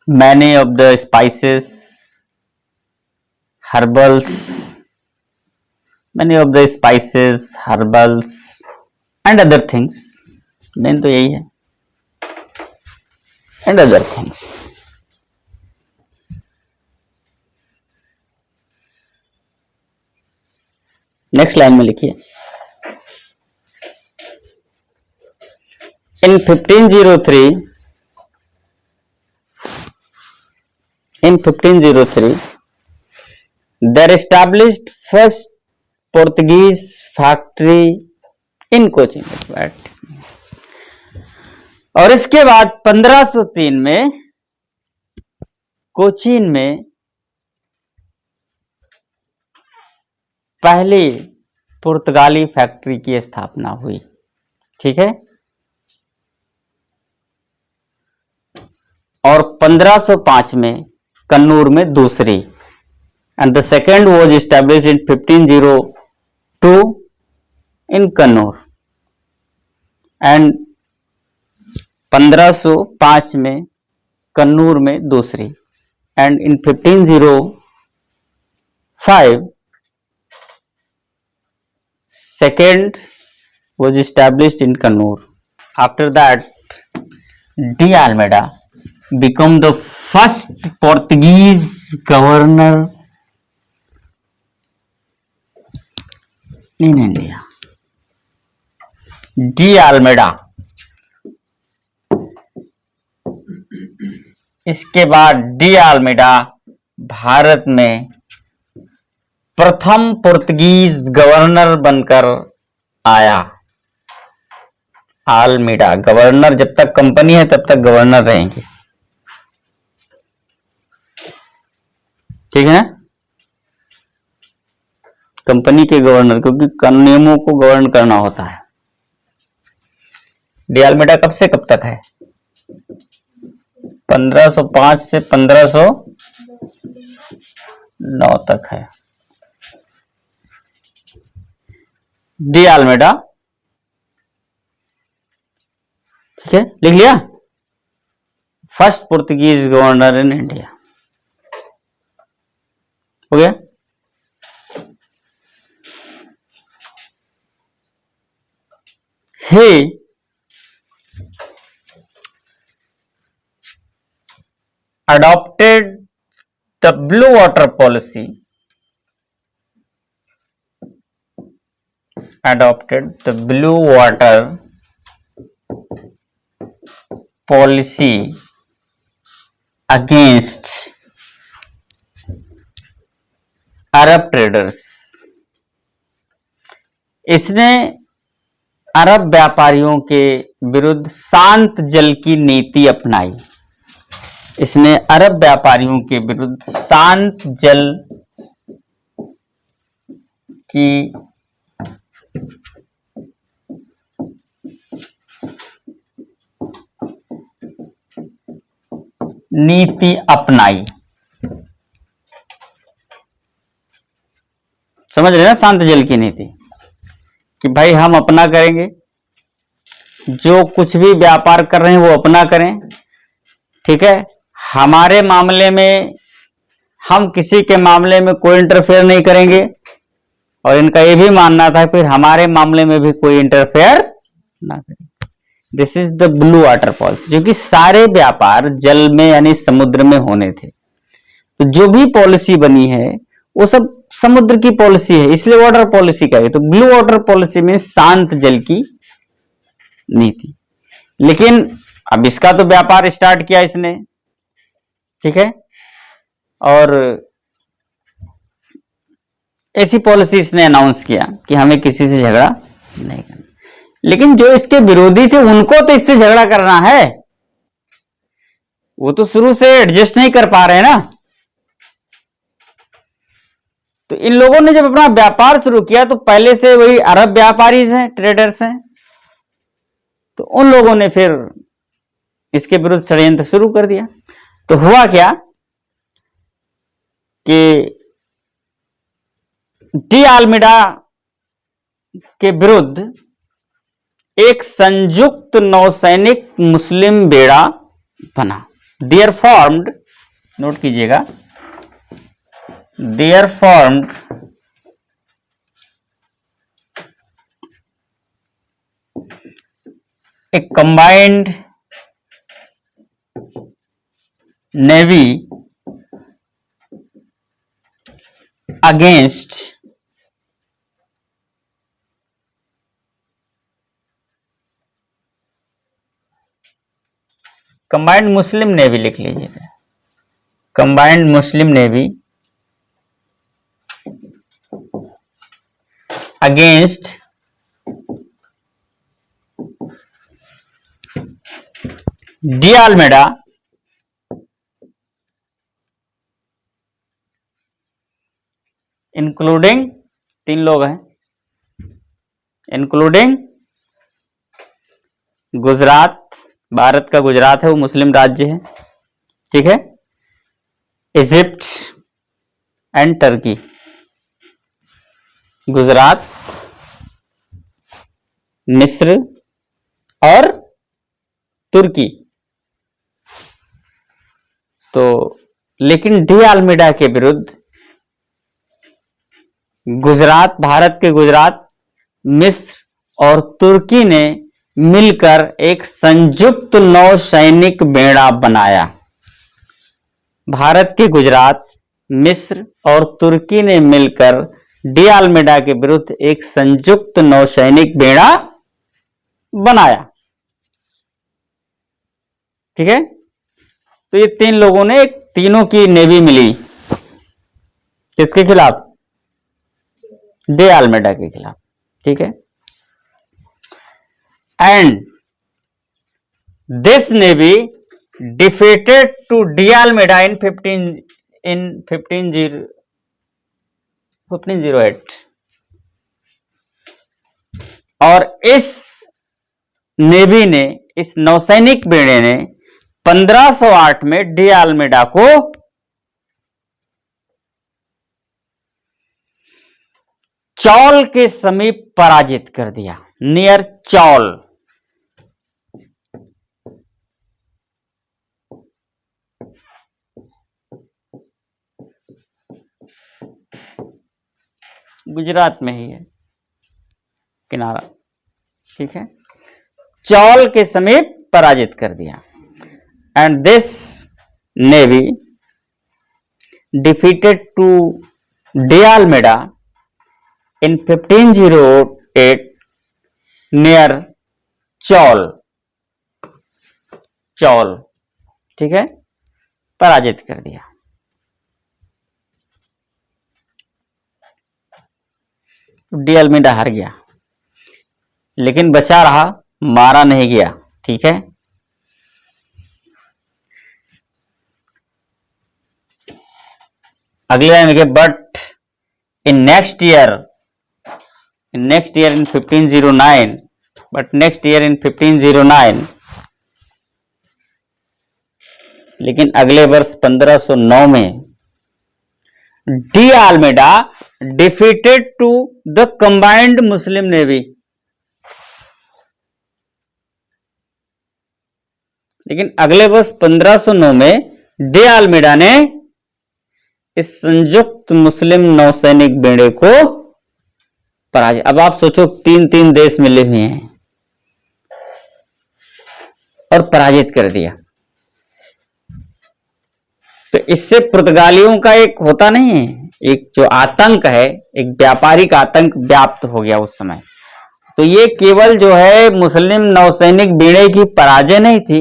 many of the spices, herbals, and other things. Main तो यही है, and other things. Next line में लिखिए, in 1503 there established first Portuguese factory in Cochin. और इसके बाद 1503 में कोचीन में पहली पुर्तगाली फैक्ट्री की स्थापना हुई। ठीक है, और 1505 में कन्नूर में दूसरी, and the second was established in 1502 in Kannur, and 1505 में कन्नूर में दूसरी, and in 1505 second was established in Kannur. After that, D. Almeida became the first Portuguese governor in India. D. Almeida. इसके बाद डी आल्मेडा भारत में प्रथम पुर्तगीज गवर्नर बनकर आया। Almeida governor, जब तक कंपनी है तब तक गवर्नर रहेंगे। ठीक है, कंपनी के गवर्नर, क्योंकि नियमों को गवर्न करना होता है। डी आल्मेडा कब से कब तक है? 1505 से 1509 तक है। डी आल्मेडा, ठीक है, लिख लिया, first Portuguese governor in India. हो गया। He adopted the blue water policy, against Arab traders. इसने अरब व्यापारियों के विरुद्ध शांत जल की नीति अपनाई। इसने अरब व्यापारियों के विरुद्ध शांत जल की नीति अपनाई। समझ रहे ना, शांत जल की नीति, कि भाई हम अपना करेंगे, जो कुछ भी व्यापार कर रहे हैं वो अपना करें। ठीक है, हमारे मामले में, हम किसी के मामले में कोई इंटरफेयर नहीं करेंगे। और इनका ये भी मानना था फिर हमारे मामले में भी कोई इंटरफेयर ना करे। This is the blue water policy, जो कि सारे व्यापार जल में यानी समुद्र में होने थे। तो जो भी पॉलिसी बनी है वो सब समुद्र की पॉलिसी है, इसलिए वाटर पॉलिसी का है। तो ब्लू वाटर पॉलिसी में शांत जल की नीति। लेकिन अब इसका तो व्यापार स्टार्ट किया इसने, ठीक है, और ऐसी पॉलिसी इसने अनाउंस किया कि हमें किसी से झगड़ा नहीं करना। लेकिन जो इसके विरोधी थे उनको तो इससे झगड़ा करना है, वो तो शुरू से एडजस्ट नहीं कर पा रहे हैं ना। तो इन लोगों ने जब अपना व्यापार शुरू किया तो पहले से वही अरब व्यापारी हैं, ट्रेडर्स हैं, तो उन लोगों ने फिर इसके विरुद्ध षड्यंत्र शुरू कर दिया। तो हुआ क्या कि डी आल्मीडा के विरुद्ध एक संयुक्त नौसैनिक मुस्लिम बेड़ा बना। देयर फॉर्म्ड, नोट कीजिएगा, there formed a combined navy against combined Muslim navy, लिख लीजिएगा, combined Muslim navy against de Almeida including, 3 लोग हैं, इंक्लूडिंग गुजरात, भारत का गुजरात है वो मुस्लिम राज्य है, ठीक है, इजिप्ट एंड टर्की। गुजरात, मिस्र और तुर्की। तो लेकिन डी आल्मीडा के विरुद्ध गुजरात, भारत के गुजरात, मिस्र और तुर्की ने मिलकर एक संयुक्त नौसैनिक बेड़ा बनाया। भारत के गुजरात, मिस्र और तुर्की ने मिलकर डी आल्मीडा के विरुद्ध एक संयुक्त नौसैनिक बेड़ा बनाया, ठीक है। तो ये 3 लोगों ने, तीनों की नेवी मिली किसके खिलाफ? डी आल्मीडा के खिलाफ, ठीक है। And this navy defeated to de Almeida in 1508। और इस नेवी ने, इस नौसैनिक बेड़े ने 1508 में डी आल्मीडा को चौल के समीप पराजित कर दिया, नियर चौल। गुजरात में ही है किनारा, ठीक है, चौल के समीप पराजित कर दिया। And this navy defeated to de Almeida in 1508 near Chaul, Chaul, ठीक है, पराजित कर दिया। डी आल्मीडा हार गया, लेकिन बचा रहा, मारा नहीं गया, ठीक है। अगले लाइन में, but in next year in 1509, but next year in 1509, लेकिन अगले वर्ष 1509 में de Almeida defeated to the combined Muslim navy. लेकिन अगले वर्ष 1509 में डी आल्मीडा ने इस संयुक्त मुस्लिम नौसैनिक बेड़े को पराजित। अब आप सोचो 3 देश मिले हुए हैं और पराजित कर दिया, तो इससे पुर्तगालियों का एक होता नहीं है, एक जो आतंक है, एक व्यापारिक आतंक व्याप्त हो गया उस समय। तो ये केवल जो है मुस्लिम नौसैनिक बीड़े की पराजय नहीं थी,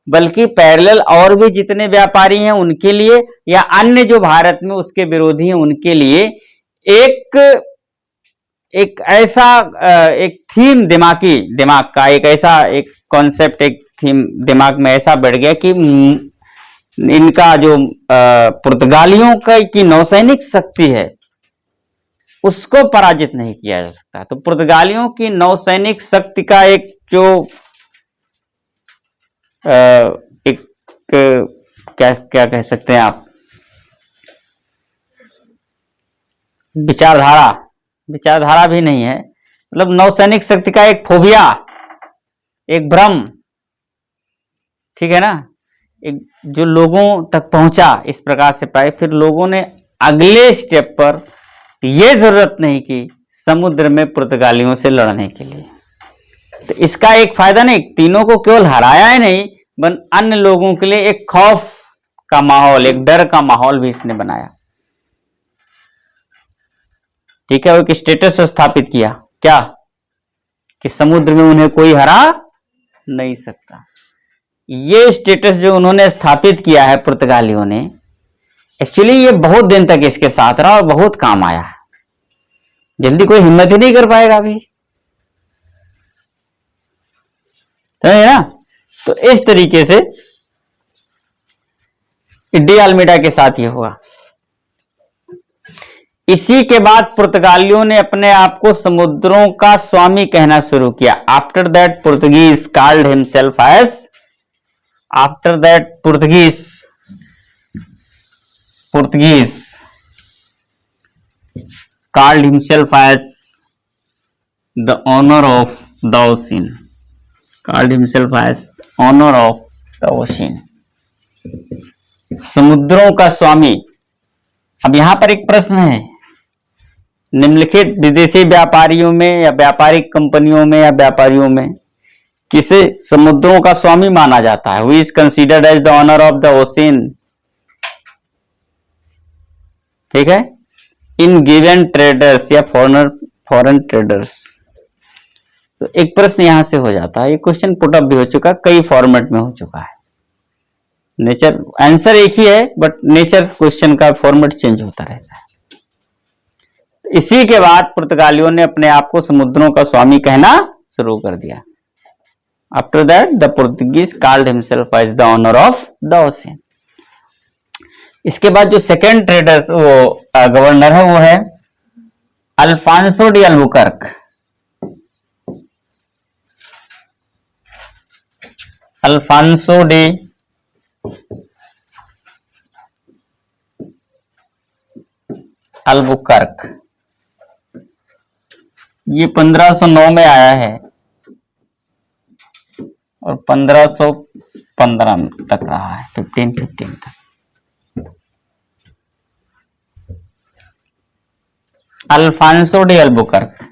बल्कि पैरेलल और भी जितने व्यापारी हैं उनके लिए, या अन्य जो भारत में उसके विरोधी हैं उनके लिए एक ऐसा एक थीम दिमाग का एक ऐसा एक कॉन्सेप्ट, एक थीम दिमाग में ऐसा बढ़ गया कि इनका जो पुर्तगालियों की नौसैनिक शक्ति है उसको पराजित नहीं किया जा सकता। तो पुर्तगालियों की नौसैनिक शक्ति का एक जो एक क्या क्या कह सकते हैं आप, विचारधारा भी नहीं है, मतलब नौसैनिक शक्ति का एक फोबिया, एक भ्रम, ठीक है ना, एक जो लोगों तक पहुंचा इस प्रकार से पाए। फिर लोगों ने अगले स्टेप पर यह जरूरत नहीं कि समुद्र में पुर्तगालियों से लड़ने के लिए। तो इसका एक फायदा नहीं, तीनों को केवल हराया ही नहीं, बन अन्य लोगों के लिए एक खौफ का माहौल, एक डर का माहौल भी इसने बनाया। ठीक है, वो एक स्टेटस स्थापित किया, क्या कि समुद्र में उन्हें कोई हरा नहीं सकता। ये स्टेटस जो उन्होंने स्थापित किया है पुर्तगालियों ने, एक्चुअली ये बहुत दिन तक इसके साथ रहा और बहुत काम आया। जल्दी कोई हिम्मत ही नहीं कर पाएगा अभी, समझे ना। तो इस तरीके से डी अल्मीडा के साथ ये हुआ। इसी के बाद पुर्तगालियों ने अपने आप को समुद्रों का स्वामी कहना शुरू किया। After that Portuguese called himself as, after that Portuguese called himself as the owner of the ocean, called himself as owner of the ocean, समुद्रों का स्वामी। अब यहां पर एक प्रश्न है, निम्नलिखित विदेशी व्यापारियों में या व्यापारिक कंपनियों में या व्यापारियों में किसे समुद्रों का स्वामी माना जाता है? Who is considered as the owner of the ocean? ठीक है, इन गिवन ट्रेडर्स या फॉरेन ट्रेडर्स। तो एक प्रश्न यहां से हो जाता है, ये क्वेश्चन पुटअप भी हो चुका, कई फॉर्मेट में हो चुका है। नेचर आंसर एक ही है, बट नेचर क्वेश्चन का फॉर्मेट चेंज होता रहता है। इसी के बाद पुर्तगालियों ने अपने आप को समुद्रों का स्वामी कहना शुरू कर दिया। After that the Portuguese called himself as the owner of the ocean. इसके बाद जो सेकेंड ट्रेडर्स वो गवर्नर है वो है Alfonso de Albuquerque. Alfonso de Albuquerque, ये 1509 में आया है और 1515 तक रहा है, 1515 तक। अल्फांसो डी अल्बुकर्क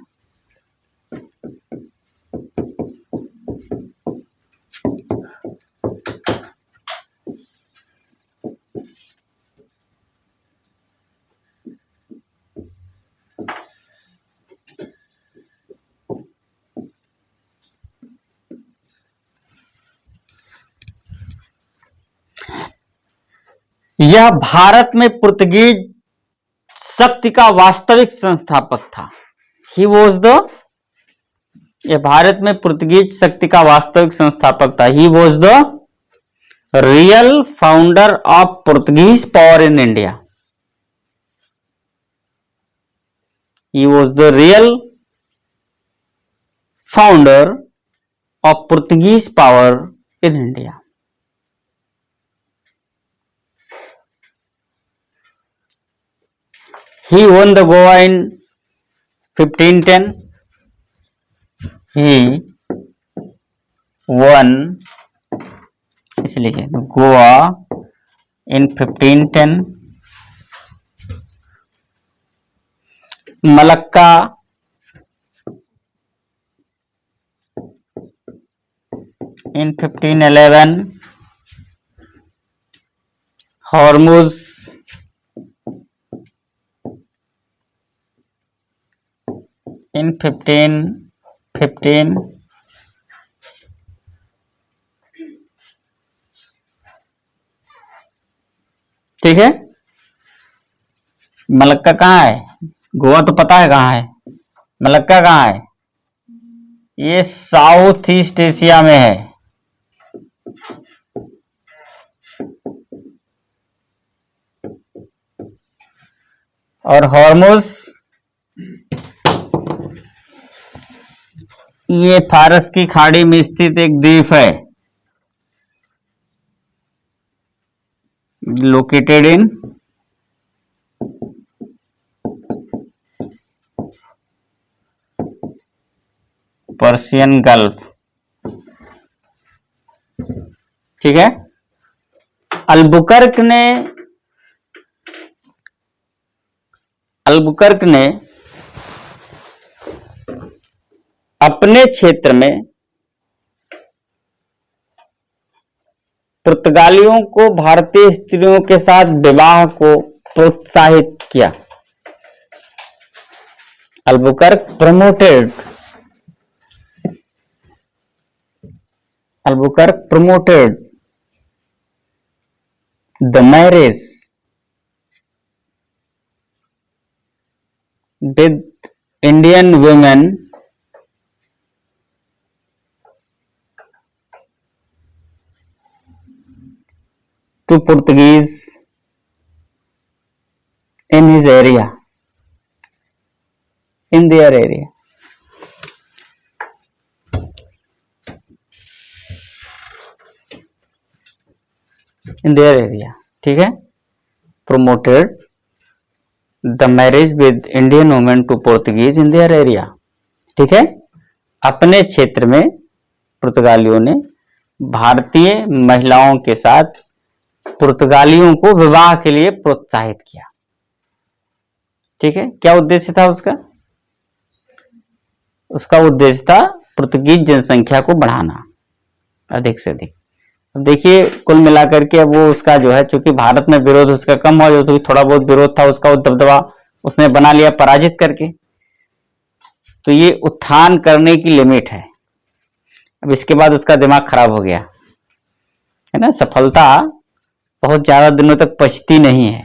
यह भारत में पुर्तगीज शक्ति का वास्तविक संस्थापक था। ही वॉज द, यह भारत में पुर्तगीज शक्ति का वास्तविक संस्थापक था। He was the real founder of Portuguese power in India. He was the real founder of Portuguese power in India. He won the Goa in 1510. He won, इसलिए Goa in 1510. Malacca In 1511, Hormuz in 1515, ठीक है। Malacca कहाँ है? गोवा तो पता है कहाँ है, मलक्का कहाँ है? ये साउथ ईस्ट एशिया में है। और हॉर्मुज ये फारस की खाड़ी में स्थित एक द्वीप है, लोकेटेड इन पर्शियन गल्फ, ठीक है। अल्बुकर्क ने अपने क्षेत्र में पुर्तगालियों को भारतीय स्त्रियों के साथ विवाह को प्रोत्साहित किया। Albuquerque promoted the marriage with Indian women to Portuguese in his area, in their area. In their area, ठीक है। Promoted the marriage with Indian women to Portuguese in their area, ठीक है। अपने क्षेत्र में पुर्तगालियों ने भारतीय महिलाओं के साथ पुर्तगालियों को विवाह के लिए प्रोत्साहित किया, ठीक है। क्या उद्देश्य था उसका? उसका उद्देश्य था पुर्तगीज जनसंख्या को बढ़ाना, अधिक से अधिक। अब देखिए कुल मिलाकर के अब वो उसका जो है, चूंकि भारत में विरोध उसका कम हुआ, जो थोड़ा बहुत विरोध था उसका दबदबा उसने बना लिया पराजित करके। तो ये उत्थान करने की लिमिट है। अब इसके बाद उसका दिमाग खराब हो गया है ना। सफलता बहुत ज्यादा दिनों तक पचती नहीं है।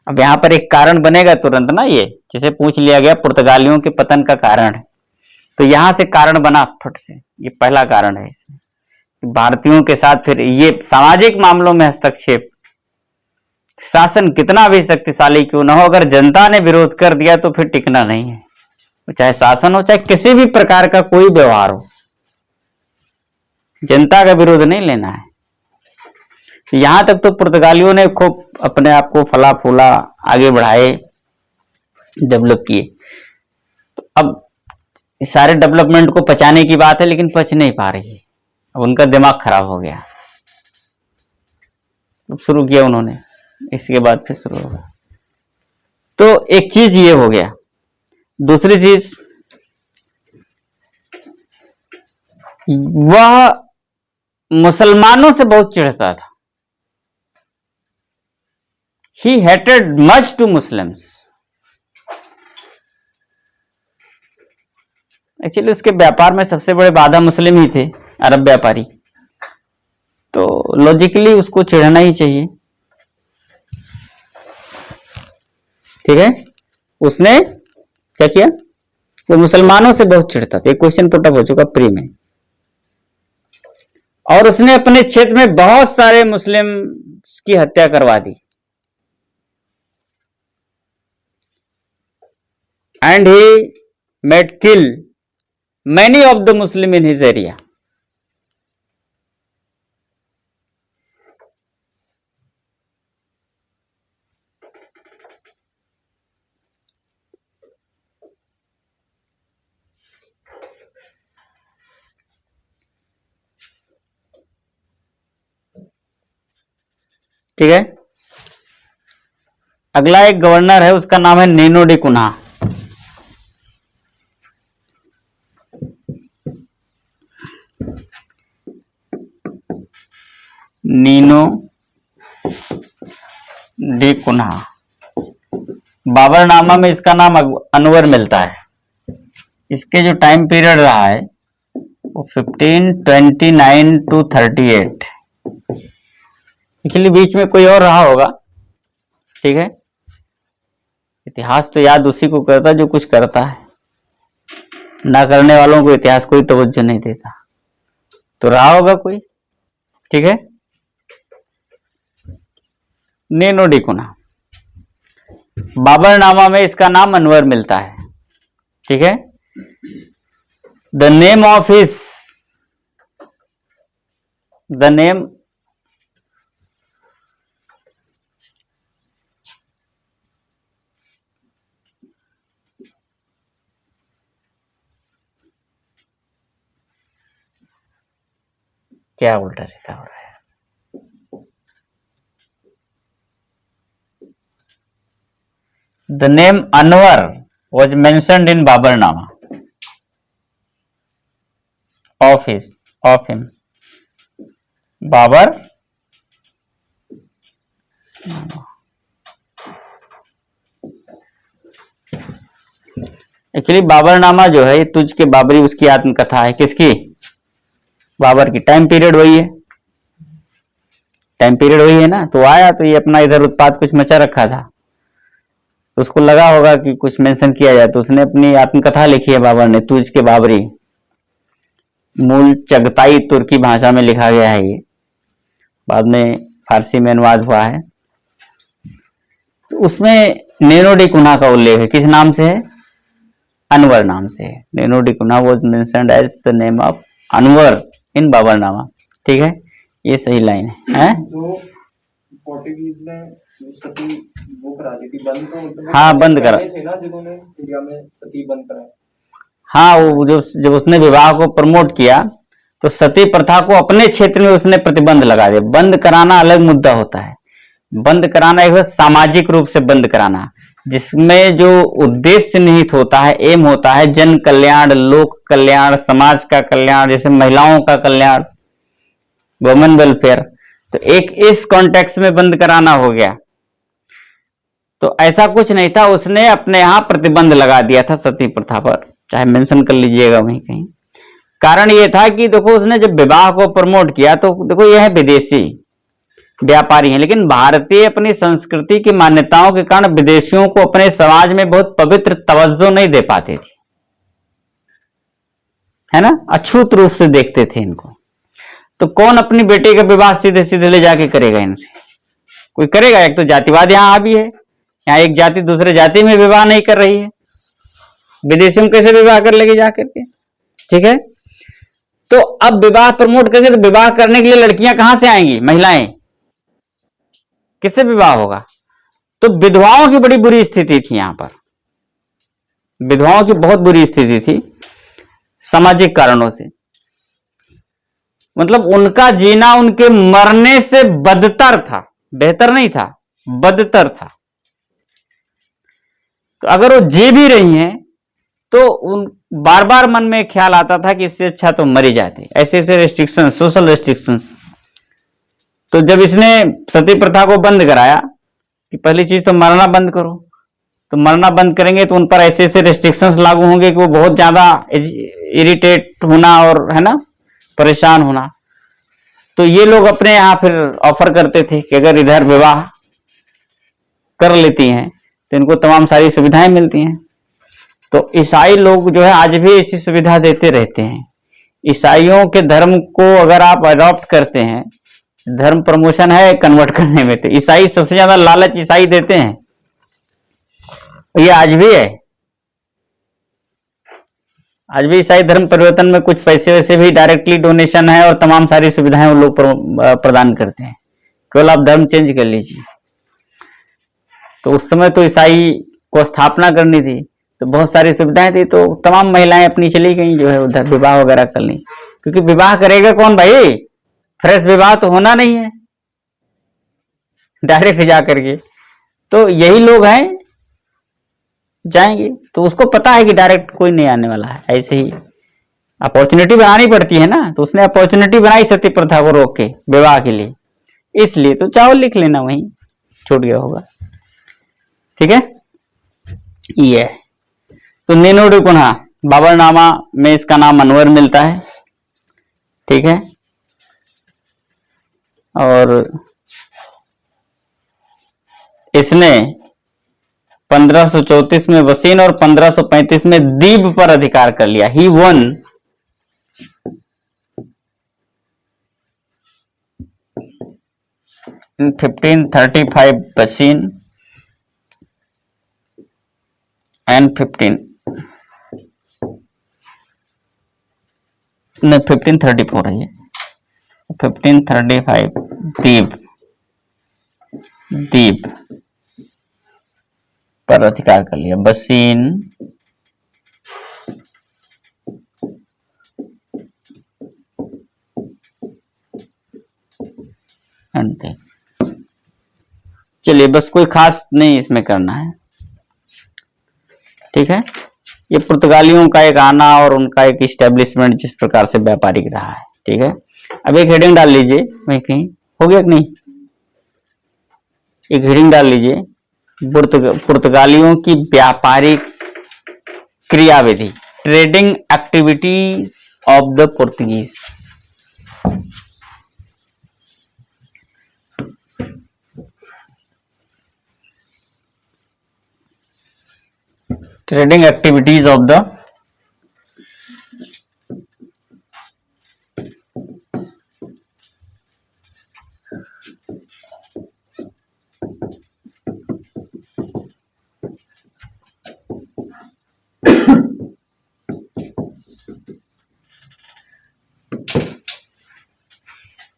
अब यहाँ पर एक कारण बनेगा तुरंत ना, ये जैसे पूछ लिया गया पुर्तगालियों के पतन का कारण है, तो यहां से कारण बना फट से, ये पहला कारण है इसमें। भारतीयों के साथ फिर ये सामाजिक मामलों में हस्तक्षेप, शासन कितना भी शक्तिशाली क्यों ना हो, अगर जनता ने विरोध कर दिया तो फिर टिकना नहीं है। चाहे शासन हो, चाहे किसी भी प्रकार का कोई व्यवहार हो, जनता का विरोध नहीं लेना है। यहां तक तो पुर्तगालियों ने खूब अपने आप को फला फूला, आगे बढ़ाए, डेवलप किए। तो अब इस सारे डेवलपमेंट को पचाने की बात है, लेकिन पच नहीं पा रही है। अब उनका दिमाग खराब हो गया। अब शुरू किया उन्होंने, इसके बाद फिर शुरू होगा। तो एक चीज ये हो गया। दूसरी चीज, वह मुसलमानों से बहुत चिढ़ता था। He hated much to Muslims. Actually उसके व्यापार में सबसे बड़े बाधा मुस्लिम ही थे, अरब व्यापारी। तो लॉजिकली उसको चिढ़ना ही चाहिए, ठीक है। उसने क्या किया? वो मुसलमानों से बहुत चिढ़ता था। एक क्वेश्चन पुट अप हो चुका प्री में। और उसने अपने क्षेत्र में बहुत सारे मुस्लिम की हत्या करवा दी। And he made kill many of the Muslim in his area. ठीक है। अगला एक गवर्नर है, उसका नाम है Nuno da Cunha. Nuno da Cunha. Baburnama में इसका नाम अनवर मिलता है। इसके जो टाइम पीरियड रहा है वो 1529 to 38। इसलिए बीच में कोई और रहा होगा, ठीक है। इतिहास तो याद उसी को करता जो कुछ करता है, ना करने वालों को इतिहास कोई तवज्जो नहीं देता। तो रहा होगा कोई, ठीक है। नीनो डी कुन्हा, बाबरनामा में इसका नाम अनवर मिलता है, ठीक है। The name of his, the name क्या उल्टा सीधा हो रहा है। The name Anwar was mentioned in Babarnama of him. Babur actually Baburnama जो है तुझ के बाबरी उसकी आत्मकथा है। किसकी? बाबर की। टाइम पीरियड वही है, टाइम पीरियड वही है ना। तो आया तो ये अपना इधर उत्पाद कुछ मचा रखा था, तो उसको लगा होगा कि कुछ मेंशन किया जाए, तो उसने अपनी आत्मकथा लिखी है बाबर ने, तुझ के बाबरी। मूल चगताई तुर्की भाषा में लिखा गया है ये, बाद में फारसी में अनुवाद हुआ है। तो उसमें नेनो डी कुन्हा का उल्लेख है। किस नाम से है? अनवर नाम से है। Nuno da Cunha was mentioned as the name of Anwar in Baburnama, ठीक है। ये सही लाइन है। जो पोर्टुगीज ने सती वो करा दी थी बंद, तो मतलब हाँ, बंद करा थे ना जिन्होंने इंडिया में सती बंद कराई। हाँ, वो जब उसने विवाह को प्रमोट किया तो सती प्रथा को अपने क्षेत्र में उसने प्रतिबंध लगा दिया। बंद कराना अलग मुद्दा होता है। बंद कराना एक सामाजिक रूप से बंद कराना, जिसमें जो उद्देश्य निहित होता है, एम होता है जन कल्याण, लोक कल्याण, समाज का कल्याण, जैसे महिलाओं का कल्याण, वुमेन वेलफेयर। तो एक इस कॉन्टेक्स्ट में बंद कराना हो गया। तो ऐसा कुछ नहीं था, उसने अपने यहां प्रतिबंध लगा दिया था सती प्रथा पर, चाहे मेंशन कर लीजिएगा वहीं कहीं। कारण यह था कि देखो उसने जब विवाह को प्रमोट किया तो देखो यह विदेशी व्यापारी हैं, लेकिन भारतीय अपनी संस्कृति की मान्यताओं के कारण विदेशियों को अपने समाज में बहुत पवित्र तवज्जो नहीं दे पाते थे, है ना। अछूत रूप से देखते थे इनको। तो कौन अपनी बेटी का विवाह सीधे सीधे ले जाके करेगा इनसे? कोई करेगा? एक तो जातिवाद यहाँ भी है, यहाँ एक जाति दूसरे जाति में विवाह नहीं कर रही है, विदेशियों कैसे विवाह कर लेगी जाकर के, ठीक है। तो अब विवाह प्रमोट करके तो विवाह करने के लिए लड़कियां कहां से आएंगी? महिलाएं। किससे विवाह होगा? तो विधवाओं की बड़ी बुरी स्थिति थी यहां पर, विधवाओं की बहुत बुरी स्थिति थी सामाजिक कारणों से। मतलब उनका जीना उनके मरने से बदतर था, बेहतर नहीं था, बदतर था। तो अगर वो जी भी रही हैं तो उन बार बार मन में ख्याल आता था कि इससे अच्छा तो मरी जाती। ऐसे ऐसे रेस्ट्रिक्शन, सोशल रेस्ट्रिक्शंस। तो जब इसने सती प्रथा को बंद कराया कि पहली चीज तो मरना बंद करो, तो मरना बंद करेंगे तो उन पर ऐसे ऐसे रेस्ट्रिक्शंस लागू होंगे कि वो बहुत ज्यादा इरिटेट होना और, है ना, परेशान होना। तो ये लोग अपने यहां फिर ऑफर करते थे कि अगर इधर विवाह कर लेती हैं तो इनको तमाम सारी सुविधाएं मिलती हैं। तो ईसाई लोग जो है आज भी ऐसी सुविधा देते रहते हैं। ईसाइयों के धर्म को अगर आप अडॉप्ट करते हैं, धर्म प्रमोशन है कन्वर्ट करने में, तो ईसाई सबसे ज्यादा लालच ईसाई देते हैं। ये आज भी है, आज भी ईसाई धर्म परिवर्तन में कुछ पैसे वैसे भी डायरेक्टली डोनेशन है और तमाम सारी सुविधाएं वो लोग प्रदान करते हैं। केवल आप धर्म चेंज कर लीजिए। तो उस समय तो ईसाई को स्थापना करनी थी तो बहुत सारी सुविधाएं थी, तो तमाम महिलाएं अपनी चली गई जो है उधर विवाह वगैरह कर ली। क्योंकि विवाह करेगा कौन भाई? फ्रेश विवाह तो होना नहीं है डायरेक्ट जा करके। तो यही लोग हैं जाएंगे, तो उसको पता है कि डायरेक्ट कोई नहीं आने वाला है, ऐसे ही अपॉर्चुनिटी बनानी पड़ती है ना। तो उसने अपॉर्चुनिटी बनाई सती प्रथा को रोक के विवाह के लिए, इसलिए तो चावल लिख लेना, वहीं छूट गया होगा। ठीक है, ये है। तो नेनोडी कुन्हा बाबरनामा में इसका नाम अनवर मिलता है। ठीक है, और इसने 1534 में वसीन और 1535 में दीब पर अधिकार कर लिया। ही वन in 1535 वसीन and 1534 है ये, 1535 दीब दीब पर अधिकार कर लिया। बसीन एंड, चलिए बस कोई खास नहीं इसमें करना है। ठीक है, ये पुर्तगालियों का एक आना और उनका एक इस्टेब्लिशमेंट जिस प्रकार से व्यापारिक रहा है। ठीक है, अब एक हेडिंग डाल लीजिए, वहीं कहीं हो गया कि नहीं, एक हेडिंग डाल लीजिए, पुर्तगालियों की व्यापारिक क्रियाविधि, trading activities of the Portuguese. Trading activities of the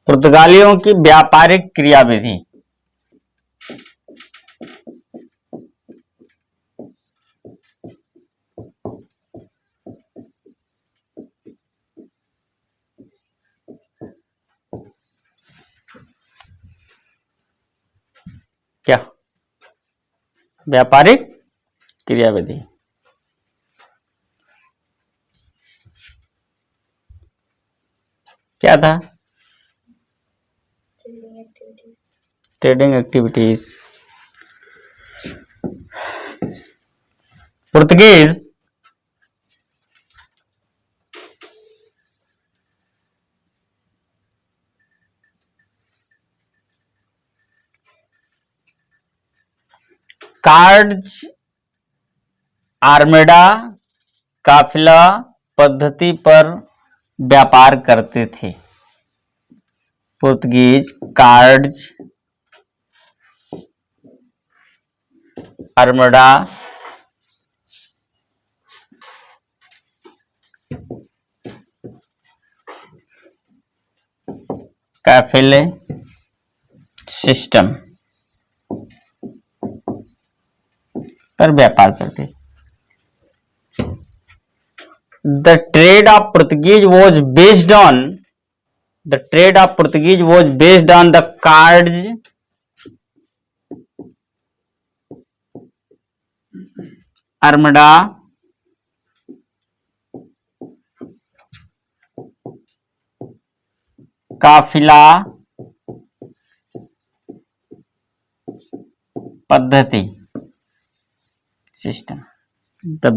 पुर्तगालियों की व्यापारिक क्रियाविधि। क्या व्यापारिक क्रियाविधि, क्या था? Trading activities. Portuguese cards armada काफिला पद्धति पर व्यापार करते थे। पुर्तगीज कार्ड्स आर्मेडा काफिले सिस्टम पर व्यापार करते थे। The trade of Portuguese was based on the cards armada काफिला पद्धति सिस्टम। The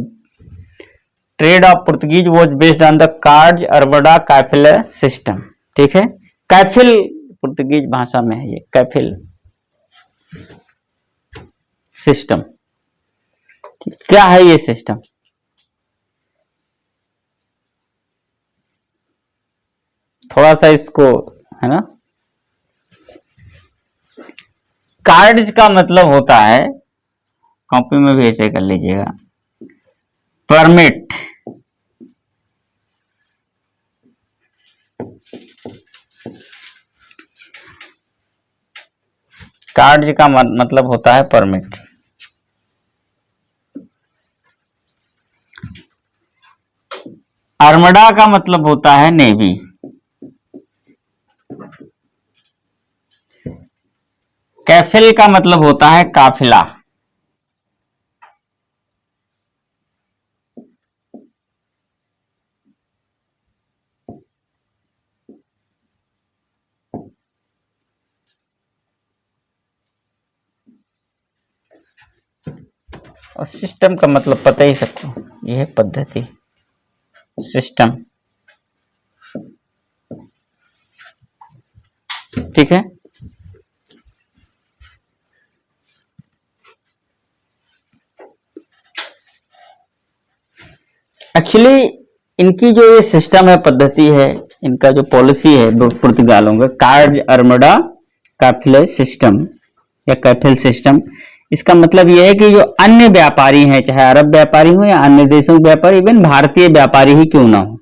trade of Portuguese was based on the cards armada कैफिल सिस्टम। ठीक है, कैफिल पुर्तगीज भाषा में है ये, कैफिल सिस्टम। क्या है ये सिस्टम? थोड़ा सा इसको है ना, कार्ड्स का मतलब होता है, कॉपी में भी ऐसे कर लीजिएगा, परमिट, कार्ड्स का मतलब होता है परमिट। आर्मडा का मतलब होता है नेवी। कैफिल का मतलब होता है काफिला। और सिस्टम का मतलब पता ही सबको, यह है पद्धति, सिस्टम। ठीक है। एक्चुअली इनकी जो ये सिस्टम है, पद्धति है, इनका जो पॉलिसी है पुर्तगालों का, कार्ज अर्मडा कैफिले सिस्टम या कैफिल सिस्टम, इसका मतलब यह है कि जो अन्य व्यापारी हैं, चाहे अरब व्यापारी हो या अन्य देशों के व्यापारी, इवन भारतीय व्यापारी ही क्यों ना हो,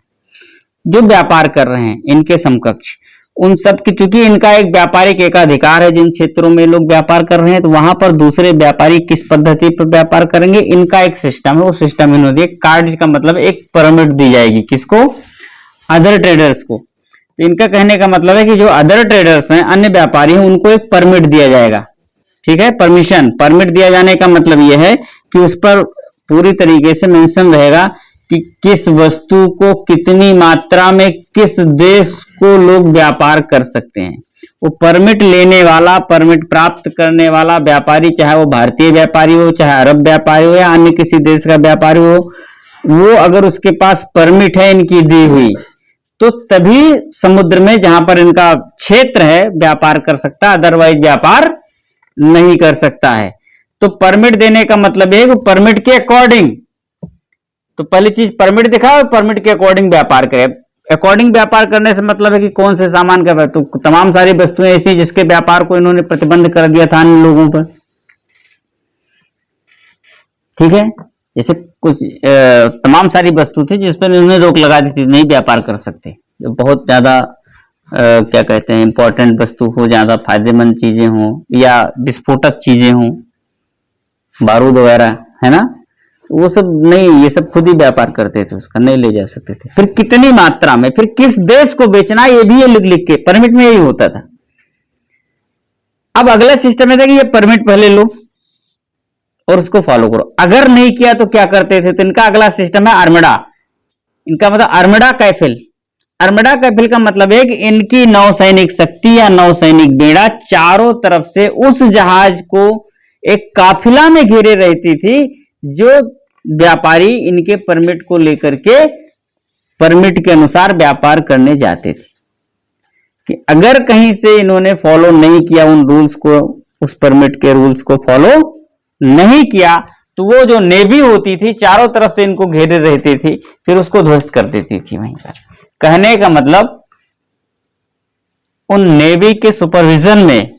जो व्यापार कर रहे हैं इनके समकक्ष, उन सब की, चूंकि इनका एक व्यापारिक एकाधिकार है, जिन क्षेत्रों में लोग व्यापार कर रहे हैं, तो वहां पर दूसरे व्यापारी किस पद्धति पर व्यापार करेंगे, इनका एक सिस्टम है। वो सिस्टम इन्होंने, कार्ड का मतलब एक परमिट दी जाएगी, किसको, अदर ट्रेडर्स को। तो इनका कहने का मतलब है कि जो अदर ट्रेडर्स हैं, अन्य व्यापारी हैं, उनको एक परमिट दिया जाएगा। ठीक है, परमिशन, परमिट दिया जाने का मतलब यह है कि उस पर पूरी तरीके से मेंशन रहेगा कि किस वस्तु को कितनी मात्रा में किस देश को लोग व्यापार कर सकते हैं। वो परमिट लेने वाला, परमिट प्राप्त करने वाला व्यापारी, चाहे वो भारतीय व्यापारी हो, चाहे अरब व्यापारी हो या अन्य किसी देश का व्यापारी हो, वो अगर उसके पास परमिट है इनकी दी हुई, तो तभी समुद्र में जहां पर इनका क्षेत्र है व्यापार कर सकता है, अदरवाइज व्यापार नहीं कर सकता है। तो परमिट देने का मतलब है कि परमिट के अकॉर्डिंग, तो पहली चीज परमिट दिखाओ, परमिट के अकॉर्डिंग व्यापार करे। अकॉर्डिंग व्यापार करने से मतलब है कि कौन से सामान का, तो तमाम सारी वस्तुएं ऐसी जिसके व्यापार को इन्होंने प्रतिबंध कर दिया था अन्य लोगों पर। ठीक है, जैसे कुछ तमाम सारी वस्तु थी जिस पर इन्होंने रोक लगा दी थी, नहीं व्यापार कर सकते, जो बहुत ज्यादा क्या कहते हैं, इंपॉर्टेंट वस्तु हो, ज्यादा फायदेमंद चीजें हो या विस्फोटक चीजें हो, बारूद वगैरह, है ना, वो सब नहीं, ये सब खुद ही व्यापार करते थे, उसका नहीं ले जा सकते थे। फिर कितनी मात्रा में, फिर किस देश को बेचना, ये भी ये लिख लिख के परमिट में यही होता था। अब अगला सिस्टम है कि ये परमिट पहले लो और उसको फॉलो करो, अगर नहीं किया तो क्या करते थे, तो इनका अगला सिस्टम है अर्मडा। इनका मतलब अर्मडा कैफिल। अर्मडा कैफिल का मतलब है कि इनकी नौसैनिक शक्ति या नौसैनिक बेड़ा चारों तरफ से उस जहाज को एक काफिला में घेरे रहती थी, जो व्यापारी इनके परमिट को लेकर के परमिट के अनुसार व्यापार करने जाते थे। कि अगर कहीं से इन्होंने फॉलो नहीं किया उन रूल्स को, उस परमिट के रूल्स को फॉलो नहीं किया, तो वो जो नेवी होती थी चारों तरफ से इनको घेरे रहती थी, फिर उसको ध्वस्त कर देती थी वहीं पर। कहने का मतलब उन नेवी के सुपरविजन में,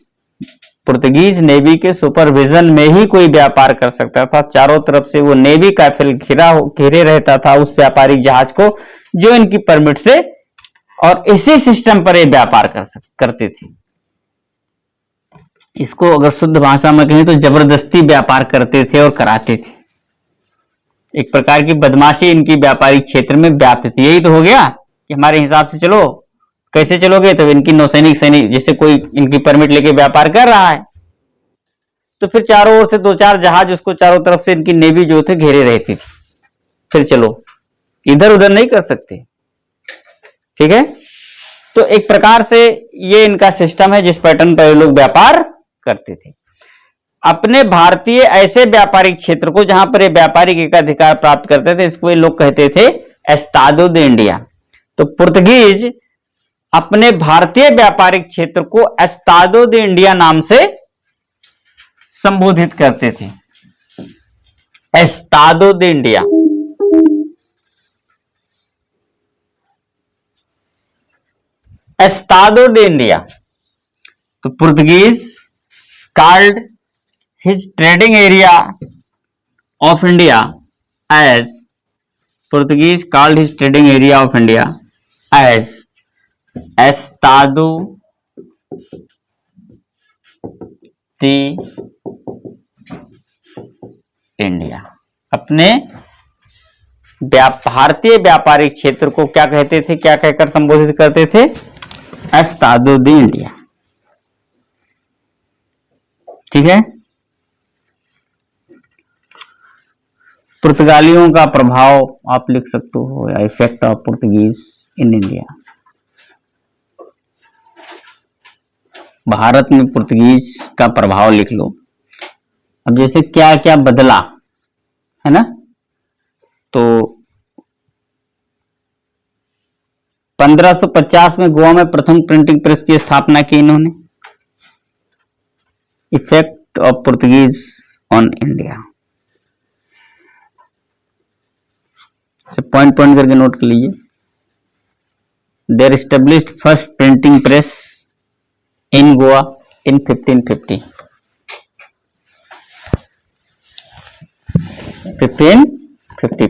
पुर्तगीज नेवी के सुपरविजन में ही कोई व्यापार कर सकता था। चारों तरफ से वो नेवी कैफिल घेरे रहता था उस व्यापारिक जहाज को, जो इनकी परमिट से और इसी सिस्टम पर ये व्यापार करते थे। इसको अगर शुद्ध भाषा में कहें तो जबरदस्ती व्यापार करते थे और कराते थे। एक प्रकार की बदमाशी इनकी व्यापारिक क्षेत्र में व्याप्त थी। यही तो हो गया कि हमारे हिसाब से चलो, कैसे चलोगे, तो इनकी नौसैनिक सैनिक, जैसे कोई इनकी परमिट लेके व्यापार कर रहा है, तो फिर चारों ओर से दो चार जहाज उसको चारों तरफ से इनकी नेवी जो थे घेरे रहती थी, फिर चलो, इधर उधर नहीं कर सकते। ठीक है, तो एक प्रकार से ये इनका सिस्टम है जिस पैटर्न पर लोग व्यापार करते थे। अपने भारतीय ऐसे व्यापारिक क्षेत्र को जहां पर ये व्यापारिक एकाधिकार प्राप्त करते थे, इसको ये लोग कहते थे एस्तादो दे इंडिया। तो पुर्तगीज अपने भारतीय व्यापारिक क्षेत्र को एस्तादो दे इंडिया नाम से संबोधित करते थे। एस्तादो दे इंडिया। एस्तादो दे इंडिया। तो Portuguese called his trading area of India as Portuguese called his trading area of India as Estado de India। अपने भारतीय व्यापारिक क्षेत्र को क्या कहते थे, क्या कहकर संबोधित करते थे, एस्तादो दे इंडिया। ठीक है, पुर्तगालियों का प्रभाव आप लिख सकते हो, या effect of Portuguese in India. Bharat में पुर्तगीज का प्रभाव लिख लो। अब जैसे क्या क्या बदला, है ना। तो 1550 में गोवा में प्रथम प्रिंटिंग प्रेस की स्थापना की इन्होंने। Effect of Portuguese on India, point point करके नोट कर लीजिए। There established first printing press in Goa in 1550।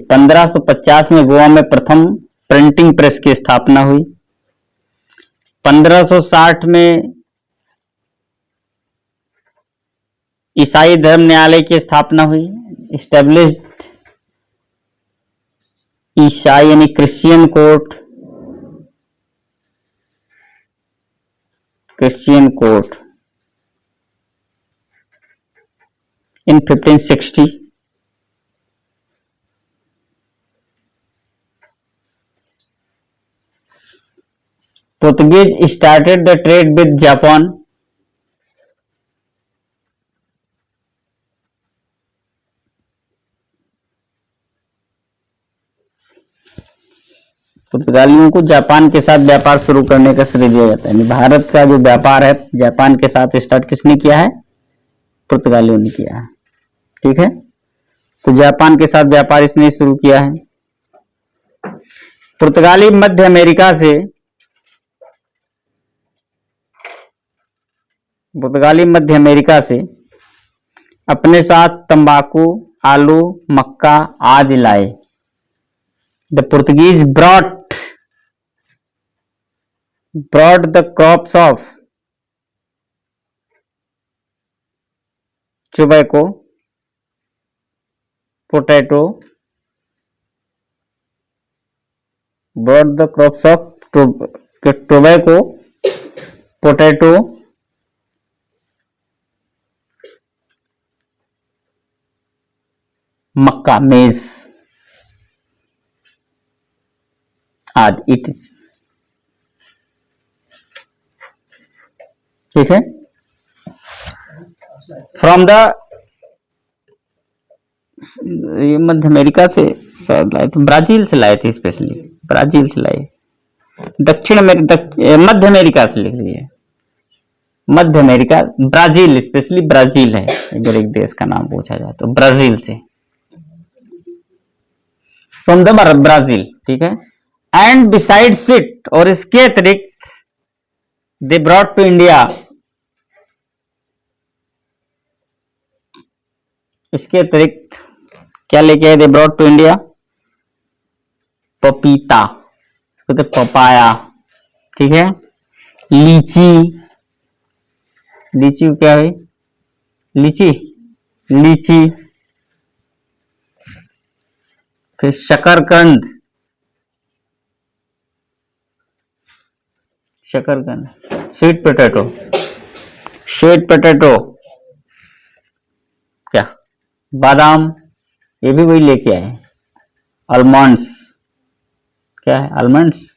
1550 में गोवा में प्रथम प्रिंटिंग प्रेस की स्थापना हुई। 1560 में ईसाई धर्म न्यायालय की स्थापना हुई। इस्टेब्लिश्ड ईसाई यानी Christian court, in 1560। Portuguese started the trade with Japan। पुर्तगालियों को जापान के साथ व्यापार शुरू करने का श्रेय दिया जाता है। भारत का जो व्यापार है जापान के साथ स्टार्ट किसने किया है? पुर्तगालियों ने किया है। ठीक है, तो जापान के साथ व्यापार इसने शुरू किया है। पुर्तगाली मध्य अमेरिका से अपने साथ तंबाकू, आलू, मक्का आदि लाए। The Portuguese brought the crops of tobacco, potato, brought the crops of tobacco, potato, मक्का, मेज आदि। इट इज ठीक है। फ्रॉम द ये मध्य अमेरिका से शायद लाए थे, ब्राजील से लाए थे, स्पेशली ब्राजील से लाए। मध्य अमेरिका से लिख लीजिए, मध्य अमेरिका, ब्राजील, स्पेशली ब्राजील है। अगर एक देश का नाम पूछा जाए तो ब्राजील से, फ्रॉम द ब्राजील। ठीक है। एंड बिसाइड्स इट, और इसके अतिरिक्त दे ब्रॉट टू इंडिया, इसके अतिरिक्त क्या लेके आए? दे ब्रॉट टू इंडिया पपीता, पपाया। ठीक है। लीची क्या है? लीची। फिर शकरकंद, स्वीट पोटैटो, क्या बादाम, ये भी वही लेके आए। आलमंड्स, क्या है? आलमंड्स।